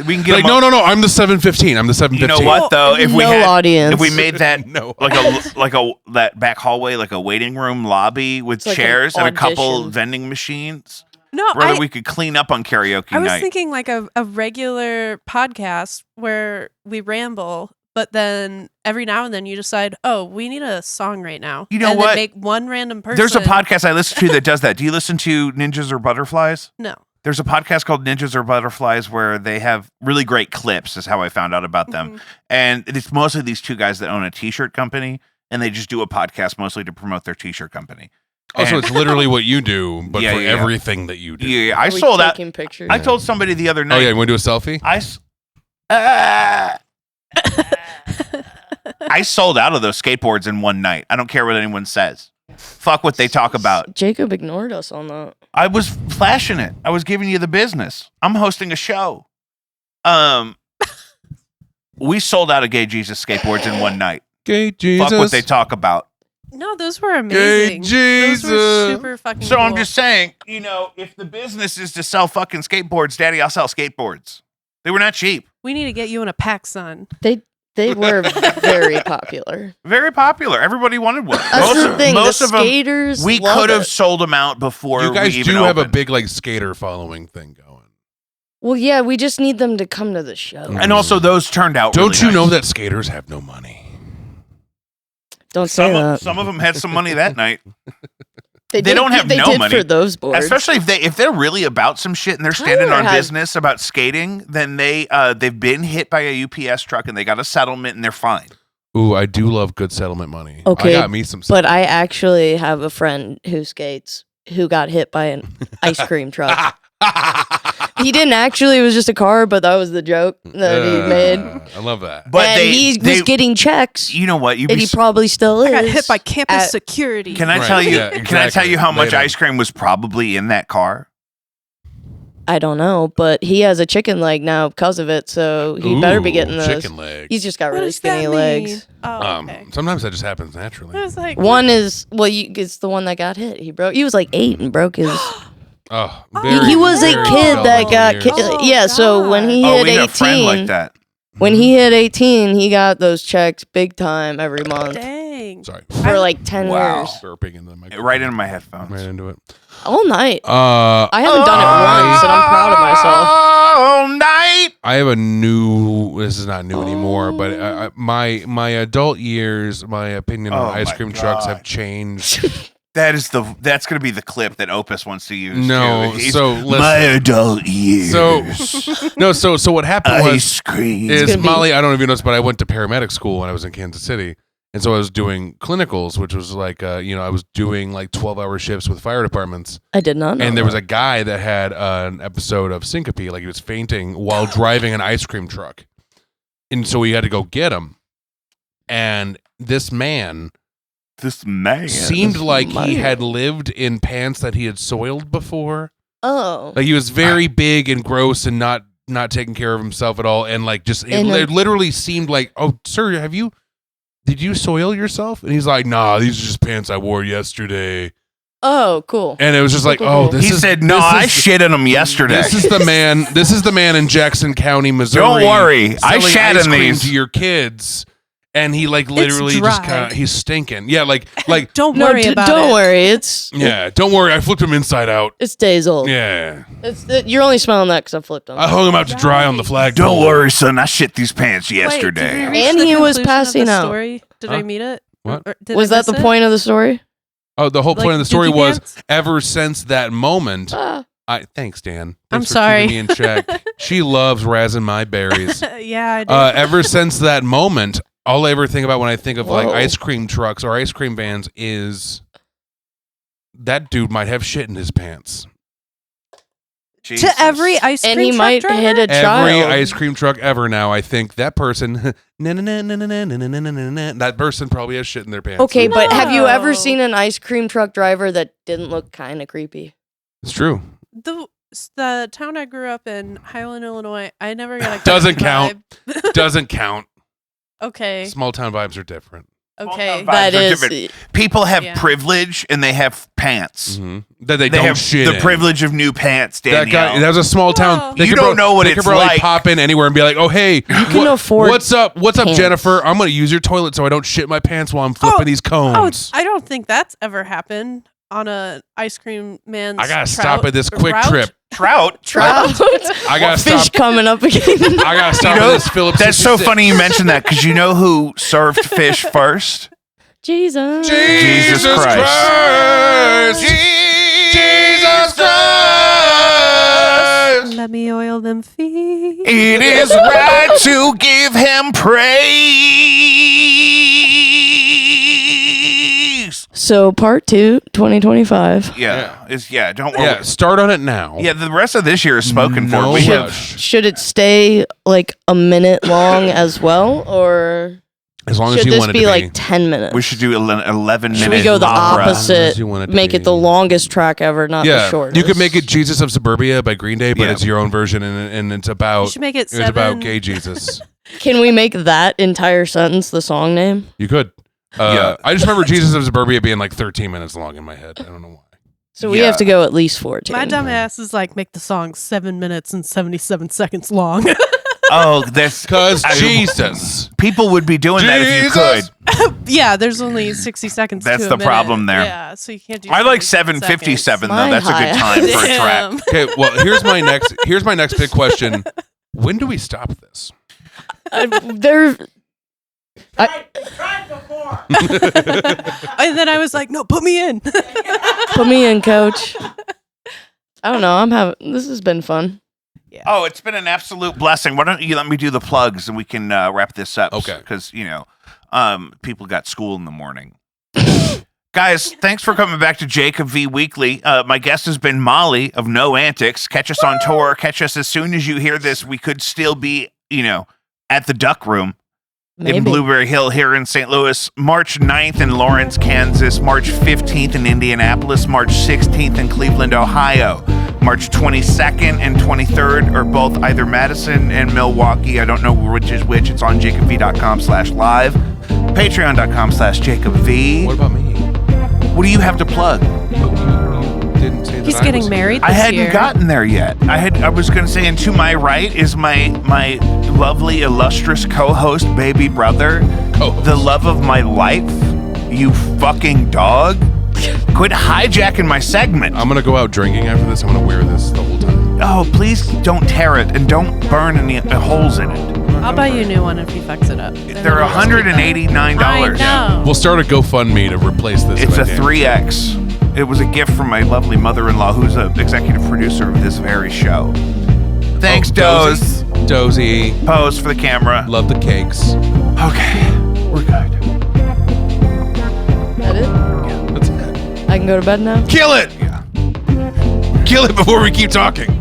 We can get Like them no, I'm the 7:15. I'm the 7:15. You know what though? If we No had, audience. if we made that No. like a that back hallway like a waiting room lobby with It's like an chairs and a couple audition. vending machines, No, whether we could clean up on karaoke I was night. thinking like a regular podcast where we ramble, but then every now and then you decide, oh, we need a song right now. You know and what? Then make one random person. There's a podcast I listen to that does that. Do you listen to Ninjas or Butterflies? No. There's a podcast called Ninjas or Butterflies where they have really great clips, is how I found out about them. And it's mostly these two guys that own a t-shirt company, and they just do a podcast mostly to promote their t-shirt company. So it's literally what you do, but for everything that you do. Yeah, I sold out. Pictures? I told somebody the other night. Oh, yeah, you want to do a selfie? I sold out of those skateboards in one night. I don't care what anyone says. Fuck what they talk about. Jacob ignored us on that. I was flashing it. I was giving you the business. I'm hosting a show. We sold out of Gay Jesus skateboards in one night. Gay Jesus. Fuck what they talk about. No, those were amazing. Jesus. Those were super fucking So cool. I'm just saying, if the business is to sell fucking skateboards, Daddy, I'll sell skateboards. They were not cheap. We need to get you in a pack, son. They were very popular. Very popular. Everybody wanted one. That's the thing. Most the of them, skaters we love could have it. sold them out before You guys we even do have a opened. big skater following thing going. Well, yeah, we just need them to come to the show. And also, those turned out Don't really you know nice. that skaters have no money? Don't say that. Some of them had some money that night. They don't have they no did money. for those boards. Especially if they're really about some shit and they're standing Tyler on has- business about skating, then they've been hit by a UPS truck and they got a settlement and they're fine. Ooh, I do love good settlement money. Okay, I got me some. But I actually have a friend who skates who got hit by an ice cream truck. He didn't actually. It was just a car, but that was the joke that he made. I love that. But and he was getting checks, You know what? and he probably still is. I got hit by campus at- security. Can I Right, tell you? yeah, Can I tell exactly. you how much Later. ice cream was probably in that car? I don't know, but he has a chicken leg now because of it, so he better be Ooh, getting those. chicken leg. He's just got What really does that skinny mean? legs. Oh, okay. Sometimes that just happens naturally. I was like, One is it's the one that got hit. He was like 8 and broke his. Oh, He was a very kid that developmental got years. Oh, yeah. So when he Oh, hit we had a friend 18, like that. when he hit 18, he got those checks big time every month dang. Sorry, for like 10 Wow. years, burping in the microphone. Right into my headphones. Right into it. all night. I I haven't done it once, and I'm proud of myself. All night. have a new. This is not new anymore, but my adult years, my opinion on Oh ice my cream trucks God. have changed. That's going to be the clip that Opus wants to use. No, too. He's- so my listen. adult years. So what happened was ice cream. is gonna be- Molly. I don't know if you noticed, but I went to paramedic school when I was in Kansas City, and so I was doing clinicals, which was like, I was doing like 12-hour shifts with fire departments, I did not know. and there was that. a guy that had an episode of syncope, like he was fainting while driving an ice cream truck, and so we had to go get him, and this man This man seemed like man. he had lived in pants that he had soiled before. Oh, Like he was very big and gross and not taking care of himself at all, and like just it literally seemed like, oh sir, did you soil yourself? And he's like, nah, these are just pants I wore yesterday. oh, cool. And it was just like, Cool, oh, cool. this He is said, "No, this I is- shit in them yesterday." This is the man. This is the man in Jackson County, Missouri. Don't worry, I selling shat ice in cream these. to your kids, and he like literally just dry. kind of he's stinking. Yeah, like Don't No, worry about don't it. worry. It's yeah. Don't worry, I flipped him inside out. it's days old. Yeah, You're only smelling that because I flipped them. I hung him out to dry on the flag. Don't worry, son. I shit these pants Wait, yesterday. did we reach And the he was conclusion of passing the out. Story? Did Huh? I meet it? What? Or did Was I that the miss it? point of the story? Oh, the whole point Like of the story dookie was pants? ever since that moment. Ah. Thanks, Dan. I'm Thanks for sorry. keeping me in check. She loves razzing my berries. Yeah, I did. Ever since that moment, all I ever think about when I think of like Whoa. ice cream trucks or ice cream vans is that dude might have shit in his pants. Jesus. to every ice cream And he truck might driver? hit a Every child. ice cream truck ever now, I think that person, that person probably has shit in their pants. Okay, but have you ever No. seen an ice cream truck driver that didn't look kind of creepy? It's true. The town I grew up in, Highland, Illinois, I never got a Doesn't creepy count. vibe. Doesn't count. Okay. Small town vibes are different. Okay. Vibes That are is different. People have Yeah. privilege and they have pants. That they They don't have shit the in. privilege of new pants, Danielle. That guy, that was a small town. Whoa. They You could don't know what they it's could probably like. pop in anywhere and be like, "Oh, hey, you can afford what's up? What's up, pants. Jennifer? I'm going to use your toilet so I don't shit my pants while I'm flipping these Oh, cones." I don't think that's ever happened on a ice cream man's I gotta trout stop at this quick route. trip. Trout. I gotta Fish stop. coming up again. I gotta stop You know, at this Phillips. That's so 66. funny you mentioned that because you know who served fish first? Jesus. Jesus Christ. Jesus Christ. let me oil them feet. It is right to give him praise. So part 2, 2025. Yeah. Don't worry. Yeah, start on it now. Yeah, the rest of this year is spoken No for. We have rush. Should it stay like a minute long as well, or As long as should you this want it be to be. like 10 minutes? we should do 11 minutes. Should we go the opera. As opposite? you want it to Make it the be. longest track ever, not the Yeah, shortest. you could make it "Jesus of Suburbia" by Green Day, but Yeah. it's your own version, and it's You about should make it it's 7. about gay Jesus. Can we make that entire sentence the song name? You could. Yeah. I just remember Jesus of Suburbia being like 13 minutes long in my head. I don't know why. So we Yeah. have to go at least 14. My dumb ass is like, make the song 7 minutes and 77 seconds long. Oh, this Because Jesus. people would be doing that if you Jesus. could. Yeah, there's only 60 seconds. That's to a the minute. problem there. Yeah, so you can't do. I like 77 7:57 though. My That's a good high. time for a track. Damn. Okay, well, here's my next big question. When do we stop this? And then I was like, no, put me in. Put me in, coach. I don't know. This has been fun. Oh, it's been an absolute blessing. Why don't you let me do the plugs and we can wrap this up? Okay. Because, people got school in the morning. Guys, thanks for coming back to Jacob V Weekly. My guest has been Molly of No Antics. Catch us on tour. Catch us as soon as you hear this. We could still be, at the Duck Room Maybe. in Blueberry Hill here in St. Louis. March 9th in Lawrence, Kansas. March 15th in Indianapolis. March 16th in Cleveland, Ohio. March 22nd and 23rd are both either Madison and Milwaukee. I don't know which is which. It's on jacobv.com/live. Patreon.com/JacobV. What about me? What do you have to plug? You didn't say that He's I getting was- married I this hadn't year. gotten there yet. I was going to say, and to my right is my lovely, illustrious co-host, baby brother, Co-host. the love of my life. You fucking dog! Quit hijacking my segment. I'm going to go out drinking after this. I'm going to wear this the whole time. Oh, please don't tear it and don't burn any holes in it. I'll buy you a new one if he fucks it up. They're $189. I know. We'll start a GoFundMe to replace this. It's if I a can. 3X. It was a gift from my lovely mother-in-law, who's an executive producer of this very show. Thanks, Doze. Dozy. Pose for the camera. Love the cakes. Okay, we're good. That it? That's it. I can go to bed now? Kill it! Yeah. Kill it before we keep talking.